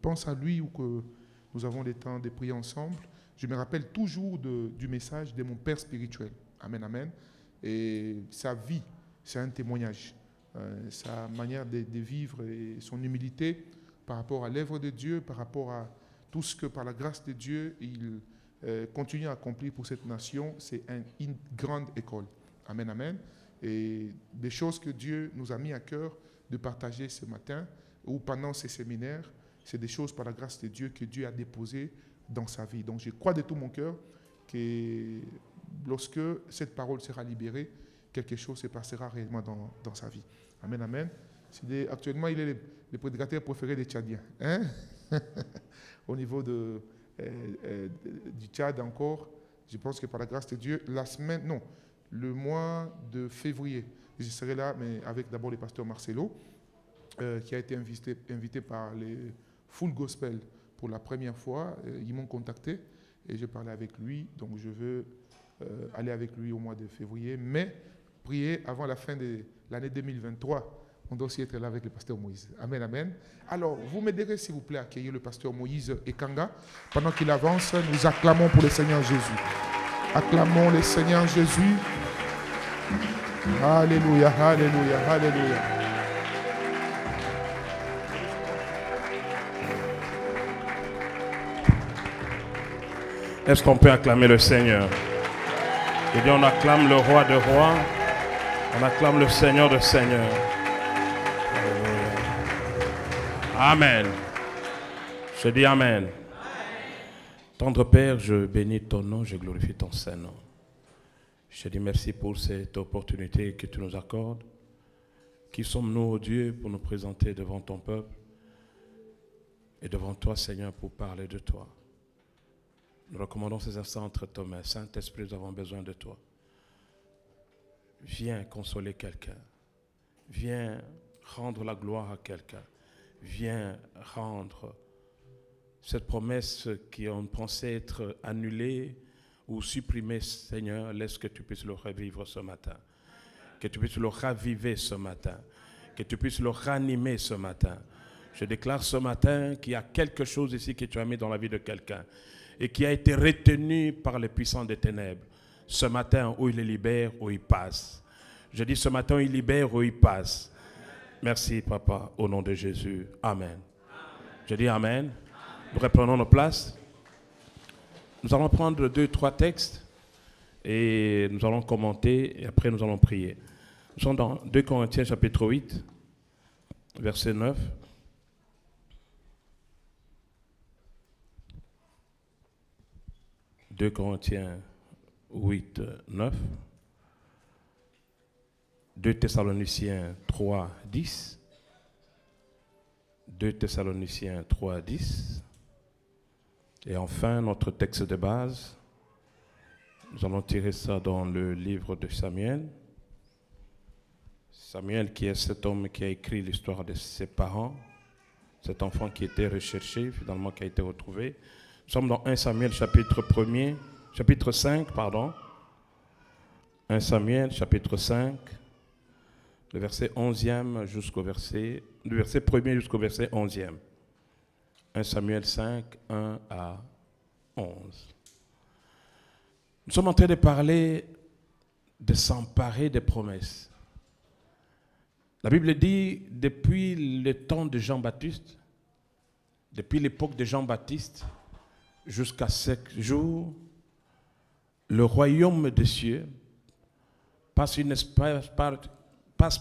pense à lui ou que nous avons des temps de prier ensemble, je me rappelle toujours du message de mon père spirituel. Amen, amen. Et sa vie, c'est un témoignage. Sa manière de vivre et son humilité par rapport à l'œuvre de Dieu, par rapport à tout ce que par la grâce de Dieu, il continue à accomplir pour cette nation, c'est une grande école. Amen, amen. Et des choses que Dieu nous a mis à cœur de partager ce matin ou pendant ces séminaires, c'est des choses par la grâce de Dieu que Dieu a déposées dans sa vie. Donc je crois de tout mon cœur que lorsque cette parole sera libérée, quelque chose se passera réellement dans sa vie. Amen, amen. Actuellement, il est le prédicateur préféré des Tchadiens. Hein? Au niveau du Tchad encore, je pense que par la grâce de Dieu, le mois de février, je serai là, mais avec d'abord le pasteur Marcelo, qui a été invité par les Full Gospel pour la première fois. Ils m'ont contacté et j'ai parlé avec lui. Donc je veux aller avec lui au mois de février, mais prier avant la fin de l'année 2023. On doit aussi être là avec le pasteur Moïse. Amen, amen. Alors, vous m'aiderez, s'il vous plaît, à accueillir le pasteur Moïse Ekanga. Pendant qu'il avance, nous acclamons pour le Seigneur Jésus. Acclamons le Seigneur Jésus. Alléluia, alléluia, alléluia. Est-ce qu'on peut acclamer le Seigneur? Et bien, on acclame le roi de rois, on acclame le Seigneur de seigneurs. Amen. Je dis Amen. Tendre Père, je bénis ton nom, je glorifie ton Saint-Nom. Je te dis merci pour cette opportunité que tu nous accordes. Qui sommes-nous, ô Dieu, pour nous présenter devant ton peuple et devant toi, Seigneur, pour parler de toi. Nous recommandons ces instants entre tes mains. Saint-Esprit, nous avons besoin de toi. Viens consoler quelqu'un. Viens rendre la gloire à quelqu'un. Viens rendre cette promesse qui ont pensé être annulée ou supprimée, Seigneur. Laisse que tu puisses le revivre ce matin. Que tu puisses le raviver ce matin. Que tu puisses le ranimer ce matin. Je déclare ce matin qu'il y a quelque chose ici que tu as mis dans la vie de quelqu'un et qui a été retenu par les puissants des ténèbres. Ce matin, où il les libère, où il passe. Je dis ce matin, où il libère, où il passe. Merci, Papa, au nom de Jésus. Amen. Je dis Amen. Nous reprenons nos places. Nous allons prendre 2-3 textes et nous allons commenter et après nous allons prier. Nous sommes dans 2 Corinthiens chapitre 8, verset 9. 2 Corinthiens 8, 9. 2 Thessaloniciens 3, 10. 2 Thessaloniciens 3, 10. Et enfin, notre texte de base, nous allons tirer ça dans le livre de Samuel. Samuel qui est cet homme qui a écrit l'histoire de ses parents, cet enfant qui était recherché, finalement qui a été retrouvé. Nous sommes dans 1 Samuel chapitre 5, 1 Samuel chapitre 5, le verset 11e jusqu'au verset, du verset 1er jusqu'au verset 11e. 1 Samuel 5, 1 à 11. Nous sommes en train de parler de s'emparer des promesses. La Bible dit, depuis le temps de Jean-Baptiste, depuis l'époque de Jean-Baptiste, jusqu'à ce jour, le royaume des cieux passe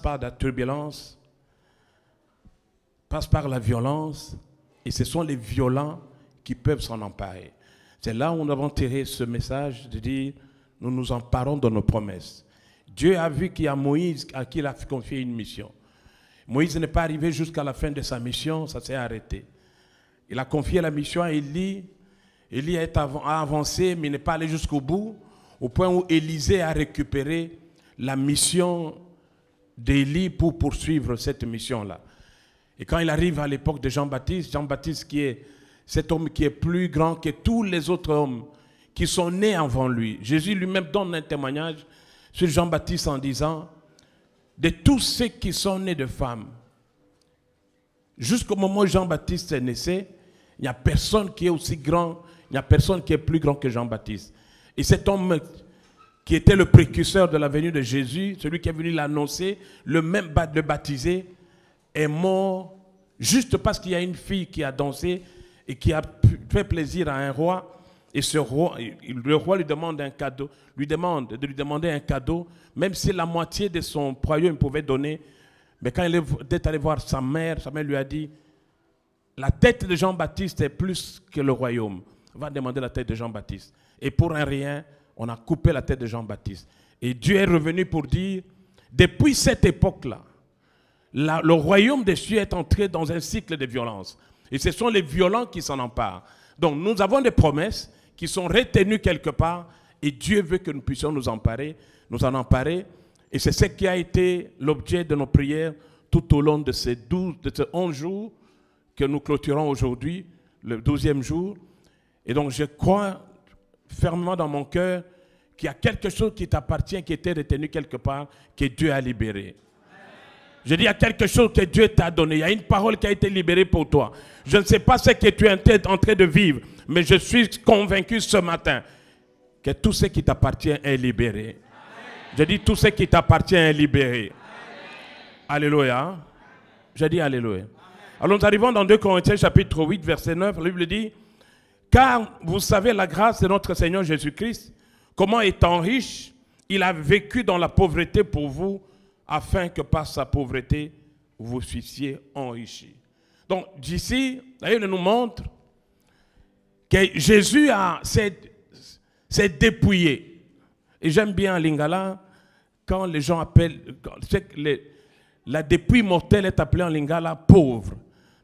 par la turbulence, passe par la violence, et ce sont les violents qui peuvent s'en emparer. C'est là où nous avons tiré ce message de dire, nous nous emparons de nos promesses. Dieu a vu qu'il y a Moïse à qui il a confié une mission. Moïse n'est pas arrivé jusqu'à la fin de sa mission, ça s'est arrêté. Il a confié la mission à Élie. Élie a avancé, mais n'est pas allé jusqu'au bout, au point où Élisée a récupéré la mission d'Élie pour poursuivre cette mission-là. Et quand il arrive à l'époque de Jean-Baptiste, Jean-Baptiste qui est cet homme qui est plus grand que tous les autres hommes qui sont nés avant lui. Jésus lui-même donne un témoignage sur Jean-Baptiste en disant, de tous ceux qui sont nés de femmes, jusqu'au moment où Jean-Baptiste est né, il n'y a personne qui est aussi grand, il n'y a personne qui est plus grand que Jean-Baptiste. Et cet homme qui était le précurseur de la venue de Jésus, celui qui est venu l'annoncer, le baptiser, est mort juste parce qu'il y a une fille qui a dansé et qui a fait plaisir à un roi. Et le roi lui demande un cadeau, lui demande de lui demander un cadeau, même si la moitié de son royaume pouvait donner. Mais quand il est allé voir sa mère lui a dit, la tête de Jean-Baptiste est plus que le royaume. On va demander la tête de Jean-Baptiste. Et pour un rien, on a coupé la tête de Jean-Baptiste. Et Dieu est revenu pour dire, depuis cette époque-là, le royaume des cieux est entré dans un cycle de violence. Et ce sont les violents qui s'en emparent. Donc nous avons des promesses qui sont retenues quelque part et Dieu veut que nous puissions nous en emparer. Et c'est ce qui a été l'objet de nos prières tout au long de ces 11 jours que nous clôturons aujourd'hui, le 12e jour. Et donc je crois fermement dans mon cœur qu'il y a quelque chose qui t'appartient, qui était retenu quelque part, que Dieu a libéré. Je dis, il y a quelque chose que Dieu t'a donné. Il y a une parole qui a été libérée pour toi. Je ne sais pas ce que tu es en train de vivre, mais je suis convaincu ce matin que tout ce qui t'appartient est libéré. Amen. Je dis, tout ce qui t'appartient est libéré. Amen. Alléluia. Je dis Alléluia. Amen. Alors nous arrivons dans 2 Corinthiens chapitre 8, verset 9. La Bible dit, car vous savez la grâce de notre Seigneur Jésus-Christ, comment étant riche, il a vécu dans la pauvreté pour vous, afin que par sa pauvreté, vous fussiez enrichis. Donc, d'ici, d'ailleurs, il nous montre que Jésus s'est dépouillé. Et j'aime bien en lingala, quand les gens appellent, la dépouille mortelle est appelée en lingala pauvre.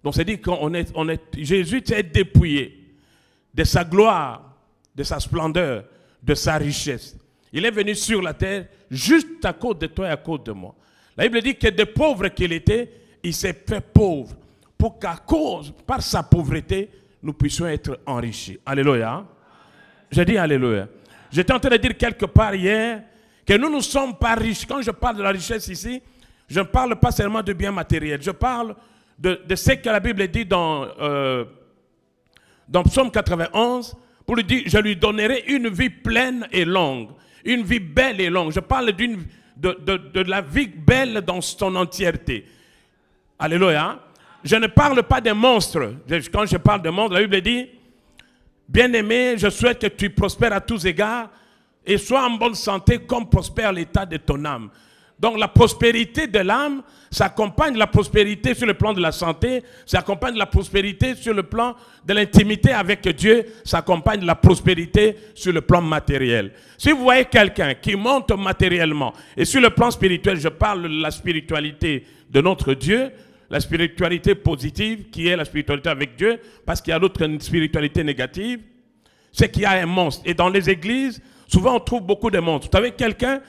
Donc, c'est dit qu'on Jésus s'est dépouillé de sa gloire, de sa splendeur, de sa richesse. Il est venu sur la terre juste à cause de toi et à cause de moi. La Bible dit que de pauvre qu'il était, il s'est fait pauvre pour qu'à cause, par sa pauvreté, nous puissions être enrichis. Alléluia. Je dis Alléluia. J'étais en train de dire quelque part hier que nous ne sommes pas riches. Quand je parle de la richesse ici, je ne parle pas seulement de biens matériels. Je parle de ce que la Bible dit dans Psaume 91, pour lui dire, je lui donnerai une vie pleine et longue. Une vie belle et longue. Je parle de la vie belle dans son entièreté. Alléluia. Je ne parle pas des monstres. Quand je parle de monstres, la Bible dit, bien-aimé, je souhaite que tu prospères à tous égards et sois en bonne santé comme prospère l'état de ton âme. Donc la prospérité de l'âme s'accompagne de la prospérité sur le plan de la santé, s'accompagne de la prospérité sur le plan de l'intimité avec Dieu, s'accompagne de la prospérité sur le plan matériel. Si vous voyez quelqu'un qui monte matériellement, et sur le plan spirituel, je parle de la spiritualité de notre Dieu, la spiritualité positive qui est la spiritualité avec Dieu, parce qu'il y a d'autres spiritualités négatives, c'est qu'il y a un monstre. Et dans les églises, souvent on trouve beaucoup de monstres. Vous savez, quelqu'un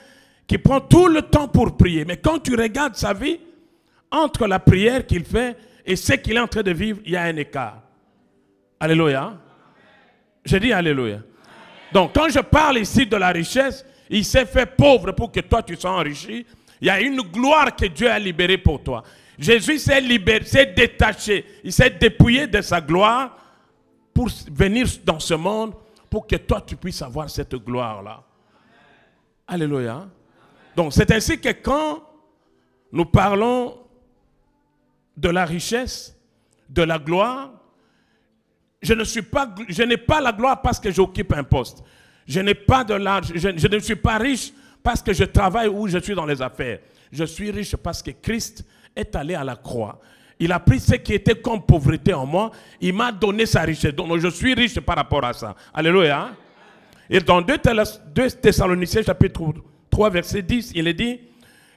qui prend tout le temps pour prier. Mais quand tu regardes sa vie, entre la prière qu'il fait et ce qu'il est en train de vivre, il y a un écart. Alléluia. Je dis Alléluia. Donc, quand je parle ici de la richesse, il s'est fait pauvre pour que toi, tu sois enrichi. Il y a une gloire que Dieu a libérée pour toi. Jésus s'est libéré, s'est détaché, il s'est dépouillé de sa gloire pour venir dans ce monde, pour que toi, tu puisses avoir cette gloire-là. Alléluia. Donc, c'est ainsi que quand nous parlons de la richesse, de la gloire, je n'ai pas la gloire parce que j'occupe un poste. Je n'ai pas de l'argent, je ne suis pas riche parce que je travaille ou je suis dans les affaires. Je suis riche parce que Christ est allé à la croix. Il a pris ce qui était comme pauvreté en moi. Il m'a donné sa richesse. Donc, je suis riche par rapport à ça. Alléluia. Et dans 2 Thessaloniciens chapitre 3, verset 10, il est dit,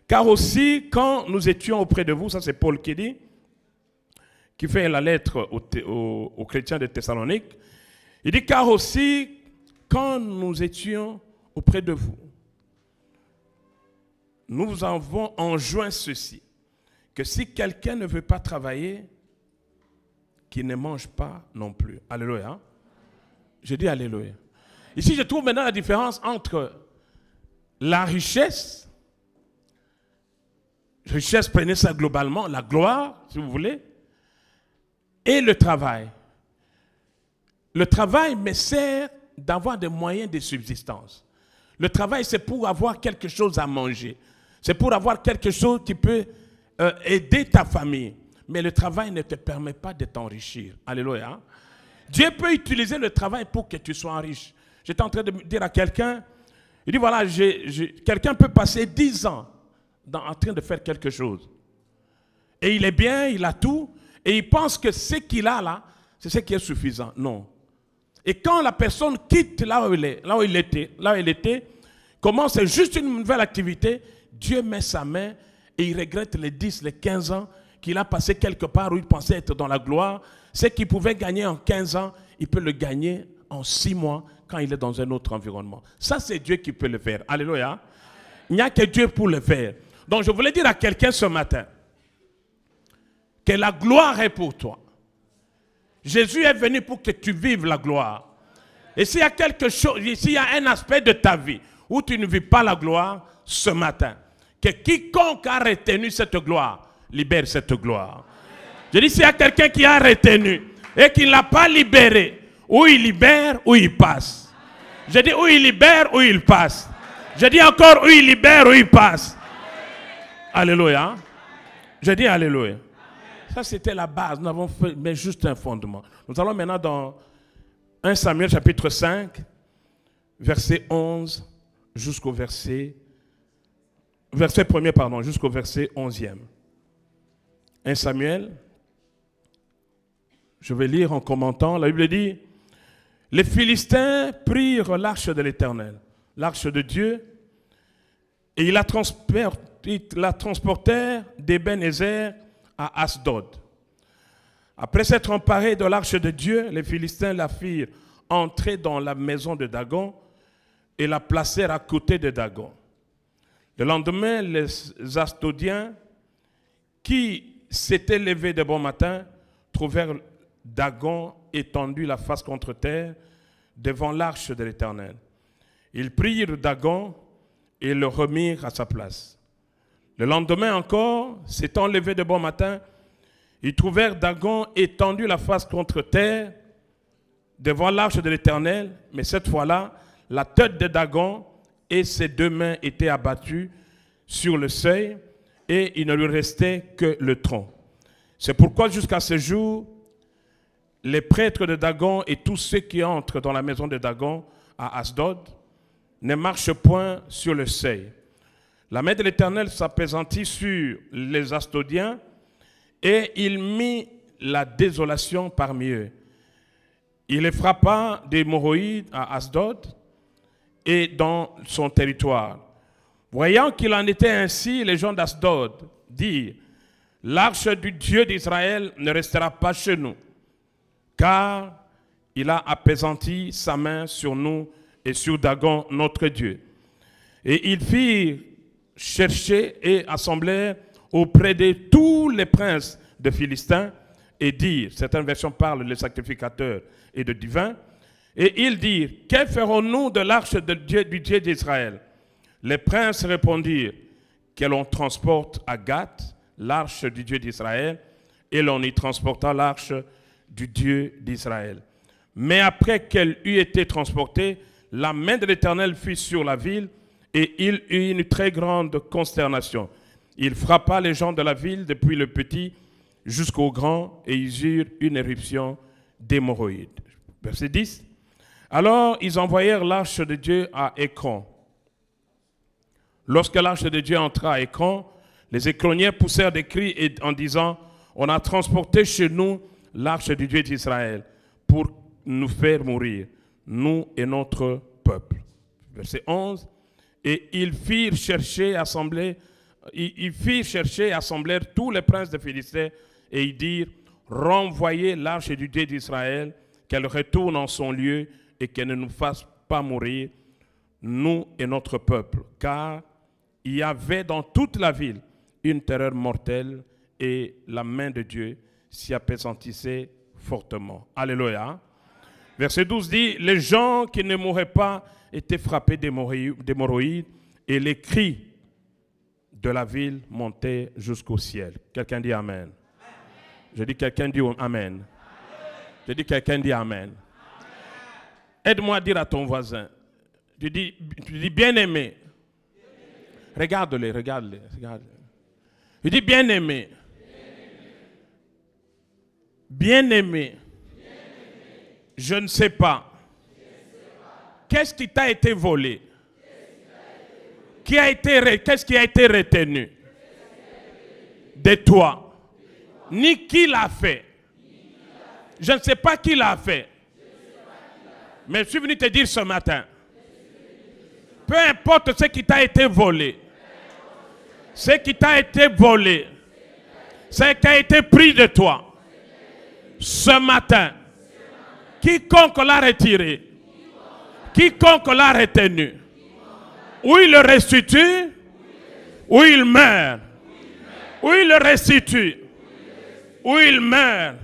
car aussi quand nous étions auprès de vous, ça c'est Paul qui dit, qui fait la lettre aux chrétiens de Thessalonique, il dit, car aussi quand nous étions auprès de vous, nous avons enjoint ceci, que si quelqu'un ne veut pas travailler, qu'il ne mange pas non plus. Alléluia. Je dis Alléluia. Ici, je trouve maintenant la différence entre la richesse, prenez ça globalement, la gloire, si vous voulez, et le travail. Le travail me sert d'avoir des moyens de subsistance. Le travail, c'est pour avoir quelque chose à manger. C'est pour avoir quelque chose qui peut aider ta famille. Mais le travail ne te permet pas de t'enrichir. Alléluia. Dieu peut utiliser le travail pour que tu sois riche. J'étais en train de dire à quelqu'un, il dit voilà, quelqu'un peut passer 10 ans en train de faire quelque chose. Et il est bien, il a tout, et il pense que ce qu'il a là, c'est ce qui est suffisant. Non. Et quand la personne quitte là où il était, commence juste une nouvelle activité, Dieu met sa main et il regrette les 10, les 15 ans qu'il a passé quelque part où il pensait être dans la gloire. Ce qu'il pouvait gagner en 15 ans, il peut le gagner en 6 mois quand il est dans un autre environnement. Ça, c'est Dieu qui peut le faire. Alléluia. Il n'y a que Dieu pour le faire. Donc, je voulais dire à quelqu'un ce matin que la gloire est pour toi. Jésus est venu pour que tu vives la gloire. Et s'il y a quelque chose, s'il y a un aspect de ta vie où tu ne vis pas la gloire, ce matin, que quiconque a retenu cette gloire, libère cette gloire. Je dis, s'il y a quelqu'un qui a retenu et qui ne l'a pas libéré, ou il libère, ou il passe. Je dis, ou il libère, ou il passe. Je dis encore, ou il libère, ou il passe. Alléluia. Je dis Alléluia. Ça, c'était la base. Nous avons fait mais juste un fondement. Nous allons maintenant dans 1 Samuel chapitre 5, verset 11 jusqu'au verset 1er, pardon, jusqu'au verset 11e. 1 Samuel, je vais lire en commentant. La Bible dit, les Philistins prirent l'arche de l'Éternel, l'arche de Dieu, et ils la transportèrent d'Ebenezer à Asdod. Après s'être emparés de l'arche de Dieu, les Philistins la firent entrer dans la maison de Dagon et la placèrent à côté de Dagon. Le lendemain, les Asdodiens qui s'étaient levés de bon matin trouvèrent Dagon étendu la face contre terre devant l'arche de l'Éternel. Ils prirent Dagon et le remirent à sa place. Le lendemain encore, s'étant levés de bon matin, ils trouvèrent Dagon étendu la face contre terre devant l'arche de l'Éternel, mais cette fois-là, la tête de Dagon et ses 2 mains étaient abattues sur le seuil et il ne lui restait que le tronc. C'est pourquoi jusqu'à ce jour, les prêtres de Dagon et tous ceux qui entrent dans la maison de Dagon à Asdod ne marchent point sur le seuil. La main de l'Éternel s'appesantit sur les Asdodiens et il mit la désolation parmi eux. Il les frappa d'hémorroïdes à Asdod et dans son territoire. Voyant qu'il en était ainsi, les gens d'Asdod dirent, l'arche du Dieu d'Israël ne restera pas chez nous, car il a appesanti sa main sur nous et sur Dagon, notre Dieu. Et ils firent chercher et assemblèrent auprès de tous les princes de Philistins et dirent, certaines versions parlent des sacrificateurs et de divins, et ils dirent, que ferons-nous de l'arche du Dieu d'Israël? Les princes répondirent, que l'on transporte à Gath l'arche du Dieu d'Israël, et l'on y transporta l'arche du Dieu d'Israël. Mais après qu'elle eut été transportée, la main de l'Éternel fut sur la ville, et il eut une très grande consternation. Il frappa les gens de la ville, depuis le petit jusqu'au grand, et ils eurent une éruption d'hémorroïdes. Verset 10. Alors ils envoyèrent l'arche de Dieu à Écron. Lorsque l'arche de Dieu entra à Écron, les Écroniens poussèrent des cris en disant, on a transporté chez nous l'arche du Dieu d'Israël pour nous faire mourir, nous et notre peuple. Verset 11. Et ils firent chercher, assemblèrent tous les princes de Philistins et ils dirent, renvoyez l'arche du Dieu d'Israël, qu'elle retourne en son lieu et qu'elle ne nous fasse pas mourir, nous et notre peuple. Car il y avait dans toute la ville une terreur mortelle et la main de Dieu s'y appesantissait fortement. Alléluia. Verset 12 dit, les gens qui ne mouraient pas étaient frappés d'hémorroïdes et les cris de la ville montaient jusqu'au ciel. Quelqu'un dit Amen. Je dis quelqu'un dit Amen. Je dis quelqu'un dit Amen. Aide-moi à dire à ton voisin. Tu dis bien-aimé. Regarde-les, regarde-les, regarde-les. Tu dis bien-aimé. Bien-aimé. Je ne sais pas. Qu'est-ce qui t'a été volé? Qu'est-ce qui a été retenu de toi? Ni qui l'a fait. Je ne sais pas qui l'a fait. Mais je suis venu te dire ce matin, peu importe ce qui t'a été volé, ce qui t'a été volé, ce qui a été pris de toi, ce matin, quiconque l'a retiré, quiconque l'a retenu, ou il le restitue, ou il meurt, ou il le restitue, ou il meurt,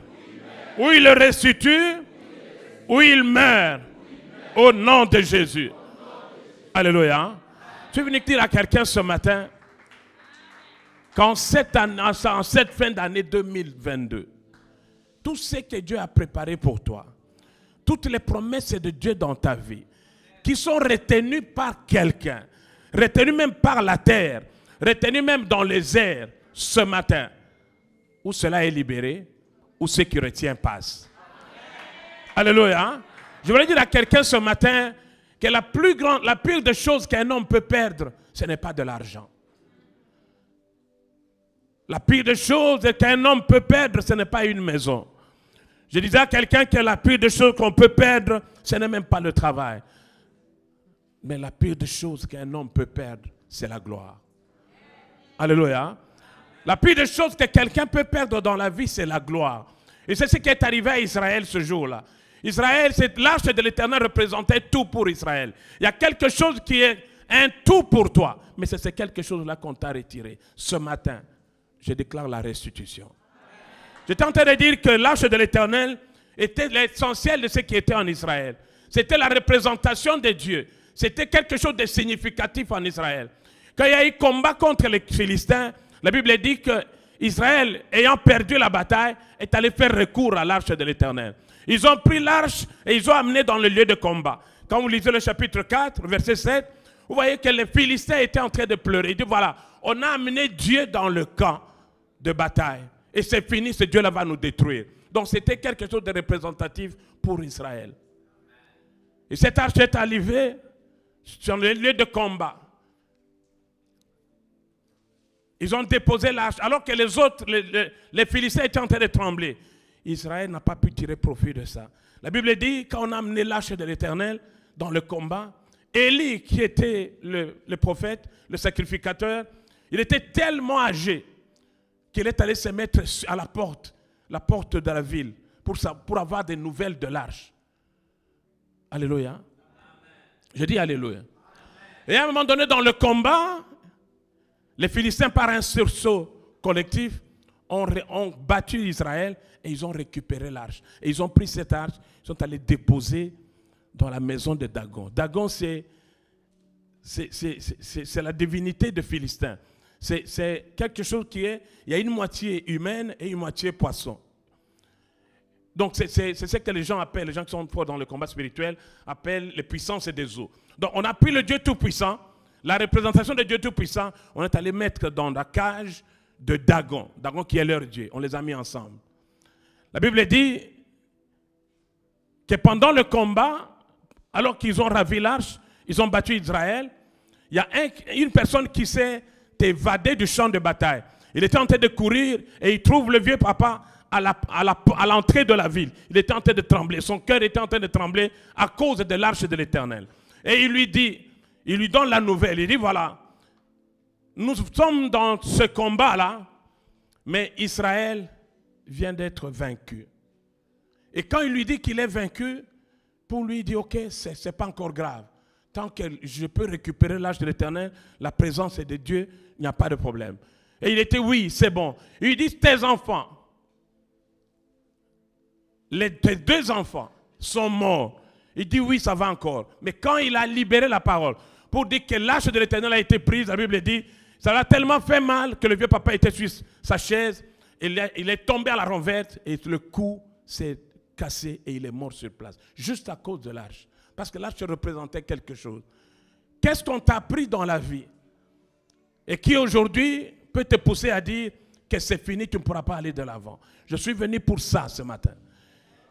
ou il le restitue, ou il meurt, au nom de Jésus. Alléluia. Je suis venu dire à quelqu'un ce matin qu'en cette fin d'année 2022, tout ce que Dieu a préparé pour toi, toutes les promesses de Dieu dans ta vie, qui sont retenues par quelqu'un, retenues même par la terre, retenues même dans les airs, ce matin, où cela est libéré, où ce qui retient passe. Alléluia. Je voulais dire à quelqu'un ce matin que la pire des choses qu'un homme peut perdre, ce n'est pas de l'argent. La pire des choses qu'un homme peut perdre, ce n'est pas une maison. Je disais à quelqu'un que la pire des choses qu'on peut perdre, ce n'est même pas le travail. Mais la pire des choses qu'un homme peut perdre, c'est la gloire. Alléluia. La pire des choses que quelqu'un peut perdre dans la vie, c'est la gloire. Et c'est ce qui est arrivé à Israël ce jour-là. Israël, l'arche de l'Éternel représentait tout pour Israël. Il y a quelque chose qui est un tout pour toi. Mais c'est quelque chose-là qu'on t'a retiré. Ce matin, je déclare la restitution. J'étais en train de dire que l'arche de l'Éternel était l'essentiel de ce qui était en Israël. C'était la représentation de Dieu. C'était quelque chose de significatif en Israël. Quand il y a eu combat contre les Philistins, la Bible dit que Israël, ayant perdu la bataille, est allé faire recours à l'arche de l'Éternel. Ils ont pris l'arche et ils ont amené dans le lieu de combat. Quand vous lisez le chapitre 4, verset 7, vous voyez que les Philistins étaient en train de pleurer. Ils disent voilà, on a amené Dieu dans le camp de bataille. Et c'est fini, ce Dieu-là va nous détruire. Donc c'était quelque chose de représentatif pour Israël. Et cette arche est arrivée sur le lieu de combat. Ils ont déposé l'arche, alors que les autres, les Philistins étaient en train de trembler. Israël n'a pas pu tirer profit de ça. La Bible dit, quand on a amené l'arche de l'Éternel dans le combat, Élie, qui était le prophète, le sacrificateur, il était tellement âgé qu'il est allé se mettre à la porte de la ville, pour avoir des nouvelles de l'arche. Alléluia. Je dis Alléluia. Et à un moment donné, dans le combat, les Philistins, par un sursaut collectif, ont battu Israël et ils ont récupéré l'arche. Et ils ont pris cette arche, ils sont allés déposer dans la maison de Dagon. Dagon, c'est la divinité des Philistins. C'est quelque chose qui est, il y a une moitié humaine et une moitié poisson. Donc c'est ce que les gens appellent, les gens qui sont forts dans le combat spirituel, appellent les puissances des eaux. Donc on a pris le Dieu Tout-Puissant, la représentation de Dieu Tout-Puissant, on est allé mettre dans la cage de Dagon, Dagon qui est leur Dieu. On les a mis ensemble. La Bible dit que pendant le combat, alors qu'ils ont ravi l'arche, ils ont battu Israël, il y a une personne qui s'est évadée du champ de bataille. Il était en train de courir et il trouve le vieux papa à l'entrée de la ville. Il était en train de trembler. Son cœur était en train de trembler à cause de l'arche de l'Éternel. Et il lui donne la nouvelle. Il dit voilà, nous sommes dans ce combat-là, mais Israël vient d'être vaincu. Et quand il lui dit qu'il est vaincu, pour lui, il dit ok, c'est pas encore grave. Tant que je peux récupérer l'arche de l'Éternel, la présence de Dieu, il n'y a pas de problème. Et il était oui, c'est bon. Il lui dit tes enfants, tes deux enfants sont morts. Il dit oui, ça va encore. Mais quand il a libéré la parole, pour dire que l'arche de l'Éternel a été prise, la Bible dit, ça l'a tellement fait mal que le vieux papa était sur sa chaise, il est tombé à la renverse et le cou s'est cassé et il est mort sur place. Juste à cause de l'arche. Parce que l'arche représentait quelque chose. Qu'est-ce qu'on t'a appris dans la vie? Et qui aujourd'hui peut te pousser à dire que c'est fini, tu ne pourras pas aller de l'avant. Je suis venu pour ça ce matin.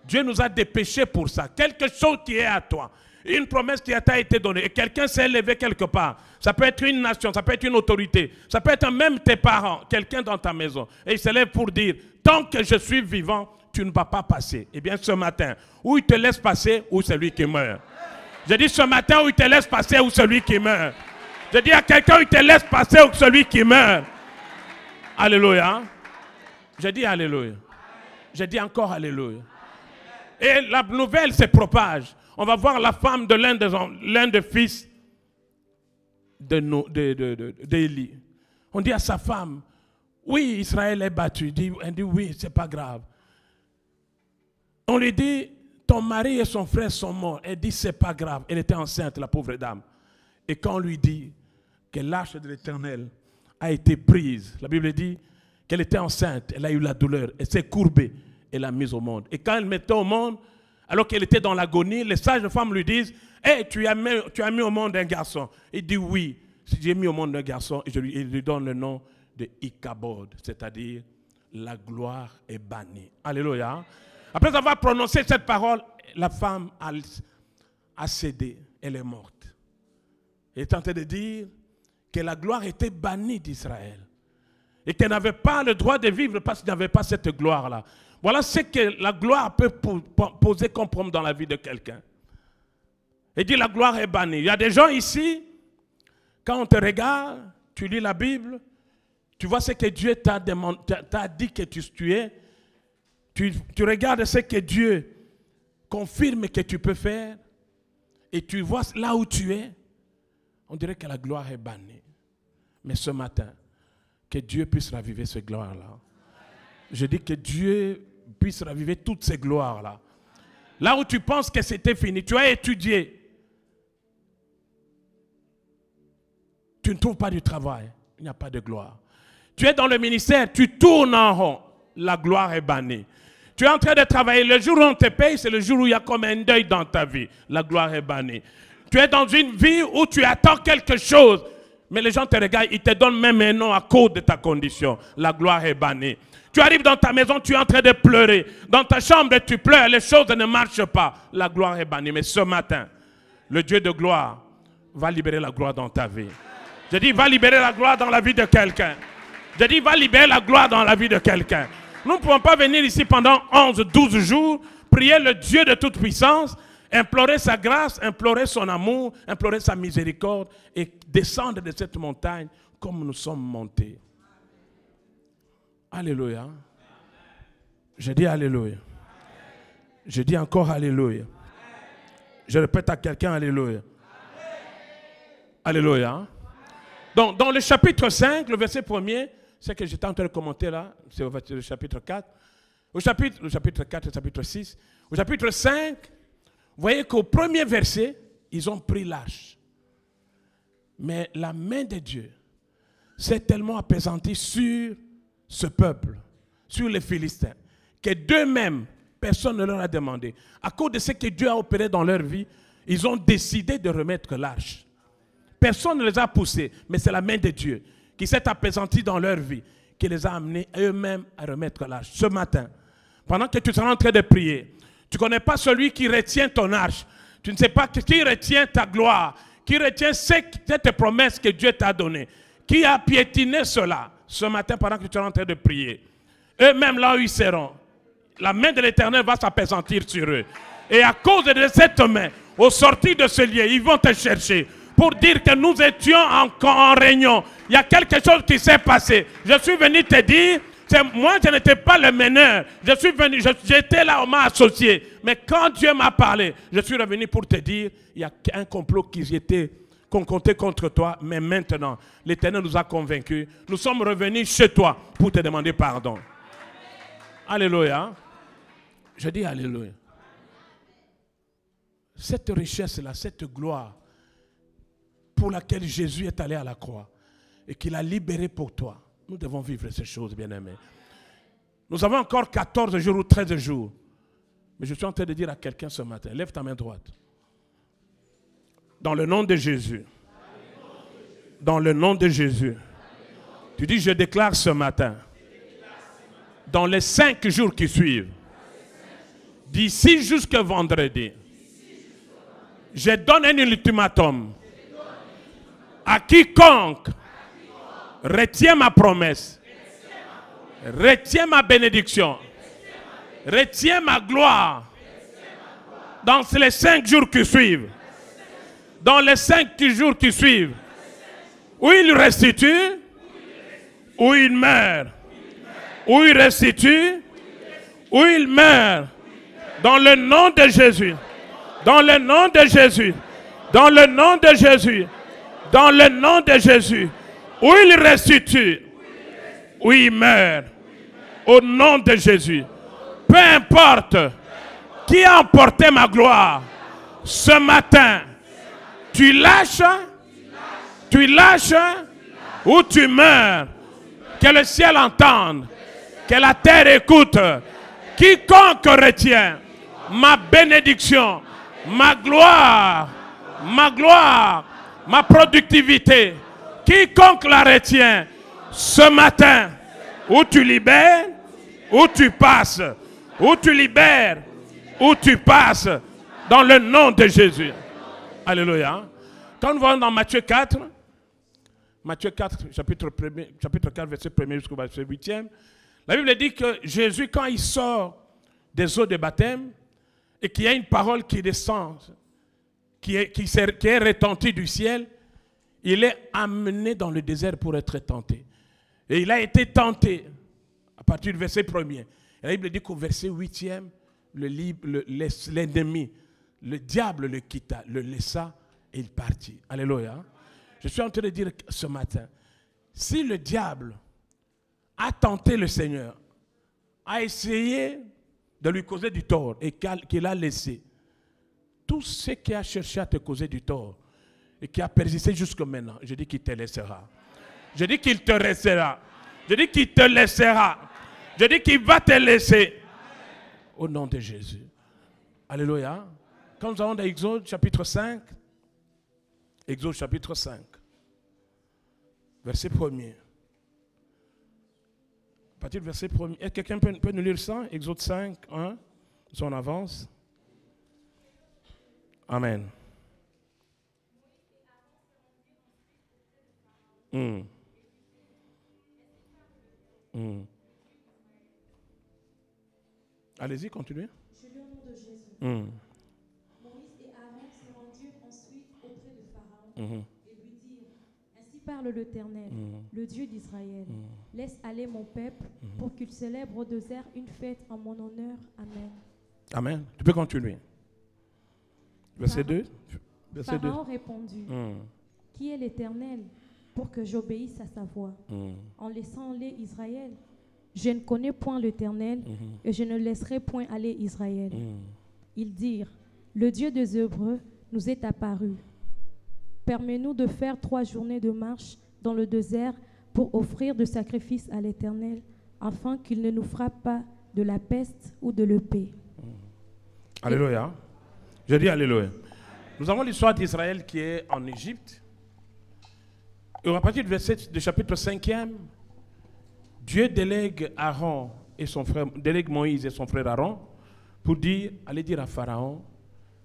Dieu nous a dépêchés pour ça. Quelque chose qui est à toi. Une promesse qui t'a été donnée. Et quelqu'un s'est élevé quelque part. Ça peut être une nation, ça peut être une autorité. Ça peut être même tes parents, quelqu'un dans ta maison. Et il s'élève pour dire, tant que je suis vivant, tu ne vas pas passer. Eh bien ce matin, ou il te laisse passer, ou celui qui meurt. Je dis ce matin, où il te laisse passer, ou celui qui meurt. Je dis à quelqu'un, où il te laisse passer, ou celui qui meurt. Alléluia. Je dis Alléluia. Je dis encore Alléluia. Et la nouvelle se propage. On va voir la femme de l'un des fils d'Élie. On dit à sa femme, oui, Israël est battu. Elle dit oui, c'est pas grave. On lui dit, ton mari et son frère sont morts. Elle dit, c'est pas grave. Elle était enceinte, la pauvre dame. Et quand on lui dit que l'arche de l'Éternel a été prise, la Bible dit qu'elle était enceinte, elle a eu la douleur, elle s'est courbée, elle l'a mise au monde. Et quand elle mettait au monde, alors qu'elle était dans l'agonie, les sages femmes lui disent, hey, tu as mis au monde un garçon. Il dit oui, j'ai mis au monde un garçon, et il lui donne le nom de Ichabod, c'est-à-dire la gloire est bannie. Alléluia. Après avoir prononcé cette parole, la femme a cédé, elle est morte. Elle est en train de dire que la gloire était bannie d'Israël. Et qu'elle n'avait pas le droit de vivre parce qu'il n'y avait pas cette gloire-là. Voilà ce que la gloire peut poser comme problème dans la vie de quelqu'un. Il dit la gloire est bannie. Il y a des gens ici, quand on te regarde, tu lis la Bible, tu vois ce que Dieu t'a dit que tu es, tu regardes ce que Dieu confirme que tu peux faire, et tu vois là où tu es, on dirait que la gloire est bannie. Mais ce matin, que Dieu puisse raviver cette gloire-là. Je dis que Dieu puisse raviver toutes ces gloires-là. Là où tu penses que c'était fini, tu as étudié. Tu ne trouves pas du travail, il n'y a pas de gloire. Tu es dans le ministère, tu tournes en rond, la gloire est bannie. Tu es en train de travailler, le jour où on te paye, c'est le jour où il y a comme un deuil dans ta vie. La gloire est bannie. Tu es dans une vie où tu attends quelque chose, mais les gens te regardent, ils te donnent même un nom à cause de ta condition. La gloire est bannie. Tu arrives dans ta maison, tu es en train de pleurer. Dans ta chambre, tu pleures, les choses ne marchent pas. La gloire est bannie. Mais ce matin, le Dieu de gloire va libérer la gloire dans ta vie. Je dis, va libérer la gloire dans la vie de quelqu'un. Je dis, va libérer la gloire dans la vie de quelqu'un. Nous ne pouvons pas venir ici pendant 11, 12 jours, prier le Dieu de toute puissance, implorer sa grâce, implorer son amour, implorer sa miséricorde et descendre de cette montagne comme nous sommes montés. Alléluia. Je dis Alléluia. Je dis encore Alléluia. Je répète à quelqu'un Alléluia. Alléluia. Donc, dans le chapitre 5, le verset 1er, c'est que j'étais en train de commenter là, c'est le chapitre 4. Le chapitre 4 et le chapitre 6. Au chapitre 5, vous voyez qu'au premier verset, ils ont pris l'arche. Mais la main de Dieu s'est tellement apaisantie sur ce peuple, sur les Philistins, que d'eux-mêmes, personne ne leur a demandé. À cause de ce que Dieu a opéré dans leur vie, ils ont décidé de remettre l'arche. Personne ne les a poussés, mais c'est la main de Dieu qui s'est apaisantie dans leur vie, qui les a amenés eux-mêmes à remettre l'arche. Ce matin, pendant que tu seras en train de prier, tu ne connais pas celui qui retient ton arche. Tu ne sais pas qui retient ta gloire, qui retient cette promesse que Dieu t'a donnée, qui a piétiné cela. Ce matin, pendant que tu seras en train de prier, eux-mêmes là où ils seront, la main de l'Éternel va s'apaisantir sur eux. Et à cause de cette main, au sortir de ce lieu, ils vont te chercher pour dire que nous étions en réunion. Il y a quelque chose qui s'est passé. Je suis venu te dire, moi je n'étais pas le meneur. Je suis venu, j'étais là, on m'a associé. Mais quand Dieu m'a parlé, je suis revenu pour te dire, il y a un complot qui était concocté contre toi. Mais maintenant, l'Éternel nous a convaincus. Nous sommes revenus chez toi pour te demander pardon. Alléluia. Je dis Alléluia. Cette richesse-là, cette gloire pour laquelle Jésus est allé à la croix et qu'il a libéré pour toi, nous devons vivre ces choses, bien-aimés. Nous avons encore 14 jours ou 13 jours. Mais je suis en train de dire à quelqu'un ce matin, lève ta main droite. Dans le nom de Jésus. Dans le nom de Jésus. Tu dis, je déclare ce matin, dans les 5 jours qui suivent, d'ici jusqu'à vendredi, je donne un ultimatum à quiconque retient ma promesse, retient ma bénédiction, retient ma gloire dans les 5 jours qui suivent. Dans les 5 jours qui suivent, où il restitue, où il meurt, où il restitue, où il meurt, dans le nom de Jésus, dans le nom de Jésus, dans le nom de Jésus, dans le nom de Jésus, où il restitue, où il meurt, au nom de Jésus. Peu importe qui a emporté ma gloire, ce matin, tu lâches ou tu meurs. Que le ciel entende, que la terre écoute. Quiconque retient ma bénédiction, ma gloire, ma productivité, quiconque la retient, ce matin, ou tu libères, ou tu passes, ou tu libères, ou tu passes, dans le nom de Jésus. Alléluia. Quand nous voyons dans Matthieu 4, chapitre 4, verset 1 jusqu'au verset 8e, la Bible dit que Jésus, quand il sort des eaux de baptême, et qu'il y a une parole qui descend, qui est retentie du ciel, il est amené dans le désert pour être tenté. Et il a été tenté à partir du verset 1er. Et la Bible dit qu'au verset 8e, l'ennemi, le diable le quitta, le laissa et il partit. Alléluia. Je suis en train de dire ce matin, si le diable a tenté le Seigneur, a essayé de lui causer du tort et qu'il a laissé, tout ce qui a cherché à te causer du tort et qui a persisté jusqu'à maintenant, je dis qu'il te laissera. Je dis qu'il te laissera. Je dis qu'il te laissera. Je dis qu'il va te laisser. Au nom de Jésus. Alléluia. Quand nous allons dans Exode chapitre 5, Exode chapitre 5, verset 1er. À partir du verset 1er. Est-ce que quelqu'un peut nous lire ça? Exode 5, 1. Si on avance. Amen. Allez-y, continuez. Je lis au nom de Jésus. Moïse et Aaron se rendirent ensuite auprès de Pharaon et lui dirent, ainsi parle l'Éternel, le Dieu d'Israël. Laisse aller mon peuple pour qu'il célèbre au désert une fête en mon honneur. Amen. Amen. Tu peux continuer. Verset 2. Verset Pharaon répondit, qui est l'Éternel pour que j'obéisse à sa voix en laissant aller Israël? Je ne connais point l'Éternel et je ne laisserai point aller Israël. Ils dirent, le Dieu des Hébreux nous est apparu. Permets-nous de faire 3 journées de marche dans le désert pour offrir de sacrifices à l'Éternel, afin qu'il ne nous frappe pas de la peste ou de l'épée. Alléluia. Je dis Alléluia. Nous avons l'histoire d'Israël qui est en Égypte. Et à partir du verset du chapitre 5e, Dieu délègue Moïse et son frère Aaron pour aller dire à Pharaon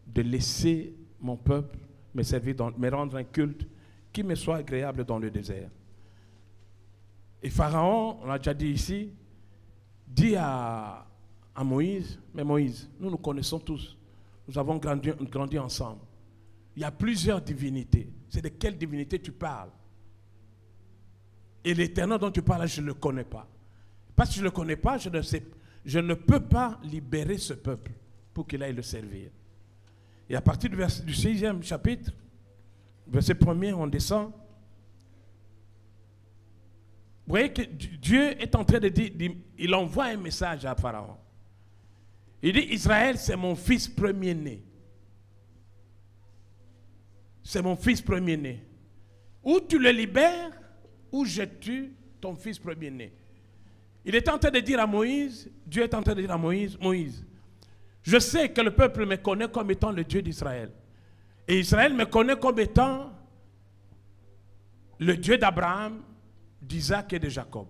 de laisser mon peuple me servir, me rendre un culte qui me soit agréable dans le désert. Et Pharaon, on l'a déjà dit ici, dit à Moïse, mais Moïse, nous nous connaissons tous, nous avons grandi ensemble. Il y a plusieurs divinités. C'est de quelle divinité tu parles? Et l'Éternel dont tu parles, je ne le connais pas. Parce que je ne le connais pas, je ne peux pas libérer ce peuple pour qu'il aille le servir. Et à partir du 6e chapitre, verset 1er, on descend. Vous voyez que Dieu est en train de dire, il envoie un message à Pharaon. Il dit, Israël, c'est mon fils premier-né. C'est mon fils premier-né. Ou tu le libères, ou je tue ton fils premier-né. Il est en train de dire à Moïse, Dieu est en train de dire à Moïse, Moïse, je sais que le peuple me connaît comme étant le Dieu d'Israël. Et Israël me connaît comme étant le Dieu d'Abraham, d'Isaac et de Jacob.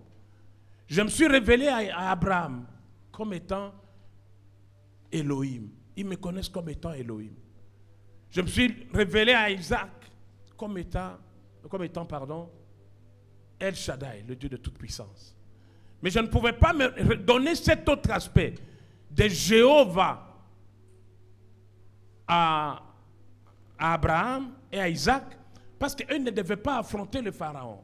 Je me suis révélé à Abraham comme étant Elohim. Ils me connaissent comme étant Elohim. Je me suis révélé à Isaac comme étant El Shaddai, le Dieu de toute puissance. Mais je ne pouvais pas me donner cet autre aspect de Jéhovah à Abraham et à Isaac, parce qu'eux ne devaient pas affronter le Pharaon.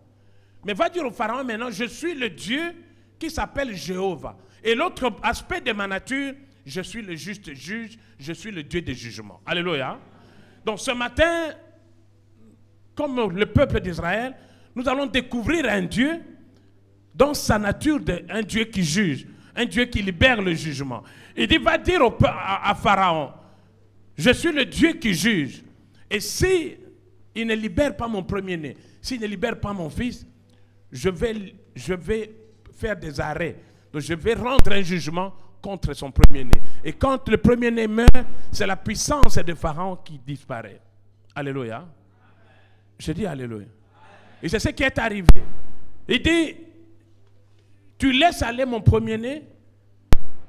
Mais va dire au Pharaon maintenant, je suis le Dieu qui s'appelle Jéhovah. Et l'autre aspect de ma nature, je suis le juste juge, je suis le Dieu des jugements. Alléluia. Donc ce matin, comme le peuple d'Israël, nous allons découvrir un Dieu dans sa nature, un Dieu qui juge, un Dieu qui libère le jugement. Il dit, va dire à Pharaon, je suis le Dieu qui juge. Et si il ne libère pas mon premier-né, s'il ne libère pas mon fils, je vais faire des arrêts. Donc je vais rendre un jugement contre son premier-né. Et quand le premier-né meurt, c'est la puissance de Pharaon qui disparaît. Alléluia. Je dis Alléluia. Et c'est ce qui est arrivé. Il dit, tu laisses aller mon premier-né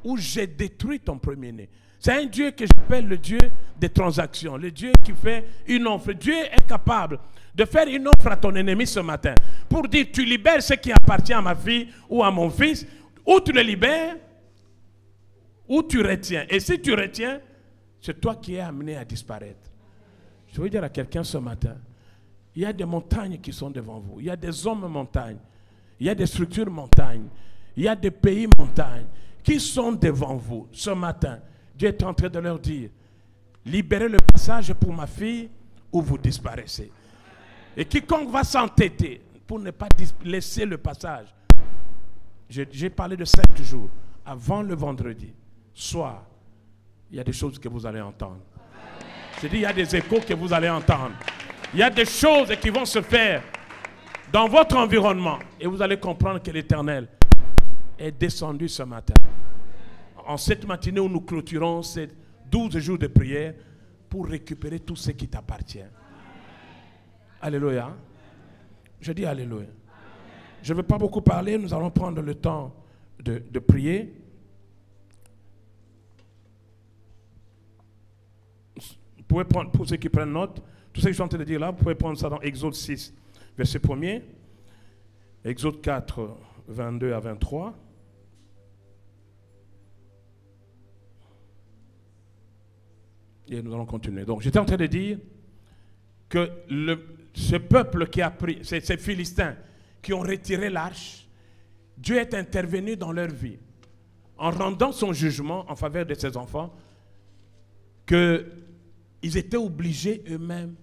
ou j'ai détruit ton premier-né. C'est un Dieu que j'appelle le Dieu des transactions, le Dieu qui fait une offre. Dieu est capable de faire une offre à ton ennemi ce matin pour dire, tu libères ce qui appartient à ma fille ou à mon fils, ou tu le libères, ou tu retiens. Et si tu retiens, c'est toi qui es amené à disparaître. Je veux dire à quelqu'un ce matin, il y a des montagnes qui sont devant vous. Il y a des hommes montagnes. Il y a des structures montagnes. Il y a des pays montagnes qui sont devant vous. Ce matin, Dieu est en train de leur dire, libérez le passage pour ma fille ou vous disparaissez. Et quiconque va s'entêter pour ne pas laisser le passage, j'ai parlé de 7 jours, avant le vendredi soir, il y a des choses que vous allez entendre. J'ai dit, il y a des échos que vous allez entendre. Il y a des choses qui vont se faire dans votre environnement. Et vous allez comprendre que l'Éternel est descendu ce matin. En cette matinée où nous clôturons ces 12 jours de prière pour récupérer tout ce qui t'appartient. Alléluia. Je dis Alléluia. Je ne veux pas beaucoup parler, nous allons prendre le temps de prier. Vous pouvez prendre, pour ceux qui prennent note, tout ce que je suis en train de dire là, vous pouvez prendre ça dans Exode 6, verset 1er, Exode 4, 22 à 23. Et nous allons continuer. Donc, j'étais en train de dire que ce peuple qui a pris, ces Philistins qui ont retiré l'arche, Dieu est intervenu dans leur vie en rendant son jugement en faveur de ses enfants, qu'ils étaient obligés eux-mêmes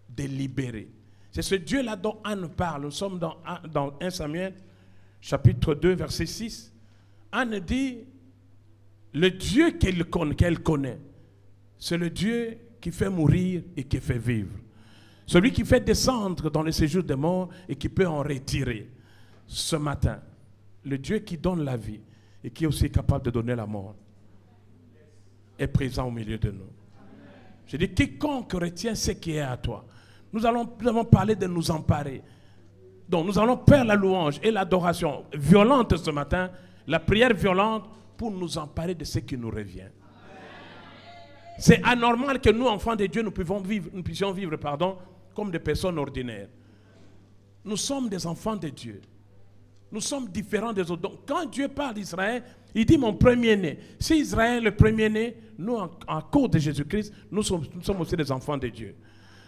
de libérer. C'est ce Dieu-là dont Anne parle. Nous sommes dans 1 Samuel, chapitre 2, verset 6. Anne dit, le Dieu qu'elle connaît, c'est le Dieu qui fait mourir et qui fait vivre. Celui qui fait descendre dans le séjour des morts et qui peut en retirer. Ce matin, le Dieu qui donne la vie et qui est aussi capable de donner la mort est présent au milieu de nous. Je dis, quiconque retient ce qui est à toi. Nous avons parlé de nous emparer. Donc nous allons faire la louange et l'adoration violente ce matin, la prière violente pour nous emparer de ce qui nous revient. C'est anormal que nous, enfants de Dieu, nous puissions vivre comme des personnes ordinaires. Nous sommes des enfants de Dieu. Nous sommes différents des autres. Donc, quand Dieu parle d'Israël, il dit mon premier-né. Si Israël est le premier-né, nous, en cause de Jésus-Christ, nous sommes aussi des enfants de Dieu.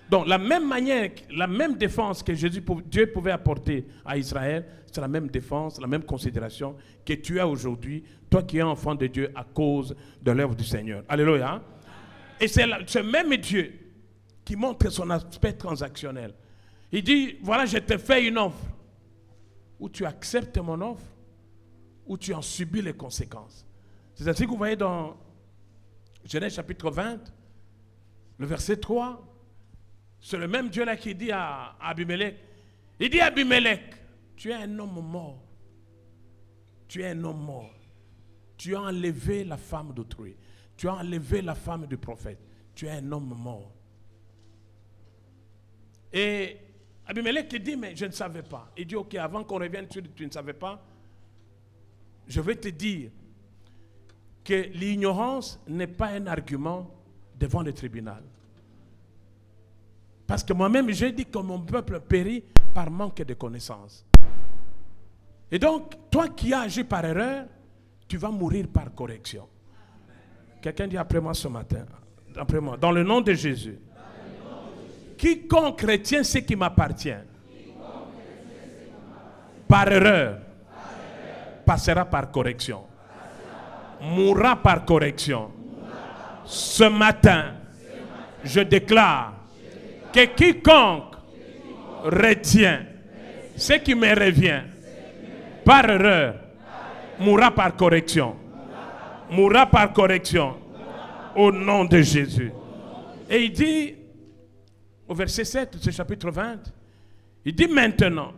Donc, la même manière, la même défense que Dieu pouvait apporter à Israël, c'est la même défense, la même considération que tu as aujourd'hui, toi qui es enfant de Dieu à cause de l'œuvre du Seigneur. Alléluia. Et c'est ce même Dieu qui montre son aspect transactionnel. Il dit, voilà, je te fais une offre. Ou tu acceptes mon offre, ou tu en subis les conséquences. C'est ainsi que vous voyez dans Genèse chapitre 20, le verset 3, c'est le même Dieu là qui dit à Abimelech, il dit à Abimelech, tu es un homme mort. Tu es un homme mort. Tu as enlevé la femme d'autrui. Tu as enlevé la femme du prophète. Tu es un homme mort. Et Abimelech dit, mais je ne savais pas. Il dit, ok, avant qu'on revienne sur tu ne savais pas, je vais te dire que l'ignorance n'est pas un argument devant le tribunal. Parce que moi-même, j'ai dit que mon peuple périt par manque de connaissances. Et donc, toi qui as agi par erreur, tu vas mourir par correction. Quelqu'un dit après moi ce matin, après moi, dans le nom de Jésus. Quiconque retient ce qui m'appartient, par erreur, passera par correction. Mourra par correction. Ce matin, je déclare que quiconque retient ce qui me revient par erreur, mourra par correction. Mourra par correction. Au nom de Jésus. Et il dit, au verset 7 de ce chapitre 20, il dit maintenant,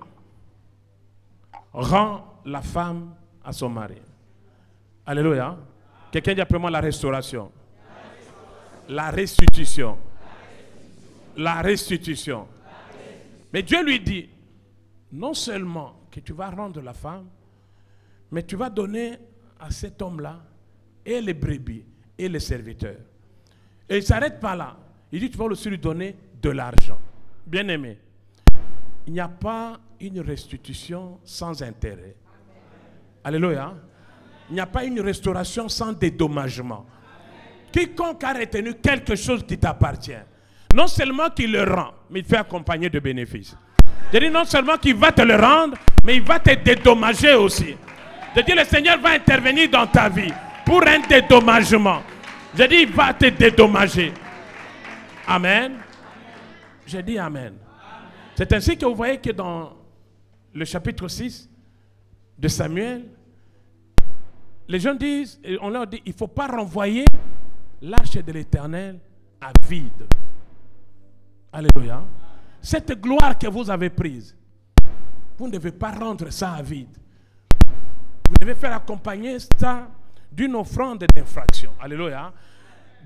rends la femme à son mari. Alléluia. Quelqu'un dit après moi la restauration. La restitution. La restitution. Mais Dieu lui dit, non seulement que tu vas rendre la femme, mais tu vas donner à cet homme-là et les brebis et les serviteurs. Et il ne s'arrête pas là. Il dit, tu vas aussi lui donner de l'argent. Bien-aimé, il n'y a pas une restitution sans intérêt. Alléluia. Il n'y a pas une restauration sans dédommagement. Quiconque a retenu quelque chose qui t'appartient, non seulement qu'il le rend, mais il fait accompagner de bénéfices. Je dis non seulement qu'il va te le rendre, mais il va te dédommager aussi. Je dis le Seigneur va intervenir dans ta vie pour un dédommagement. Je dis il va te dédommager. Amen. Je dis amen. C'est ainsi que vous voyez que dans le chapitre 6 de Samuel, les gens disent, on leur dit, il ne faut pas renvoyer l'arche de l'Éternel à vide. Alléluia. Cette gloire que vous avez prise, vous ne devez pas rendre ça à vide. Vous devez faire accompagner ça d'une offrande d'infraction. Alléluia.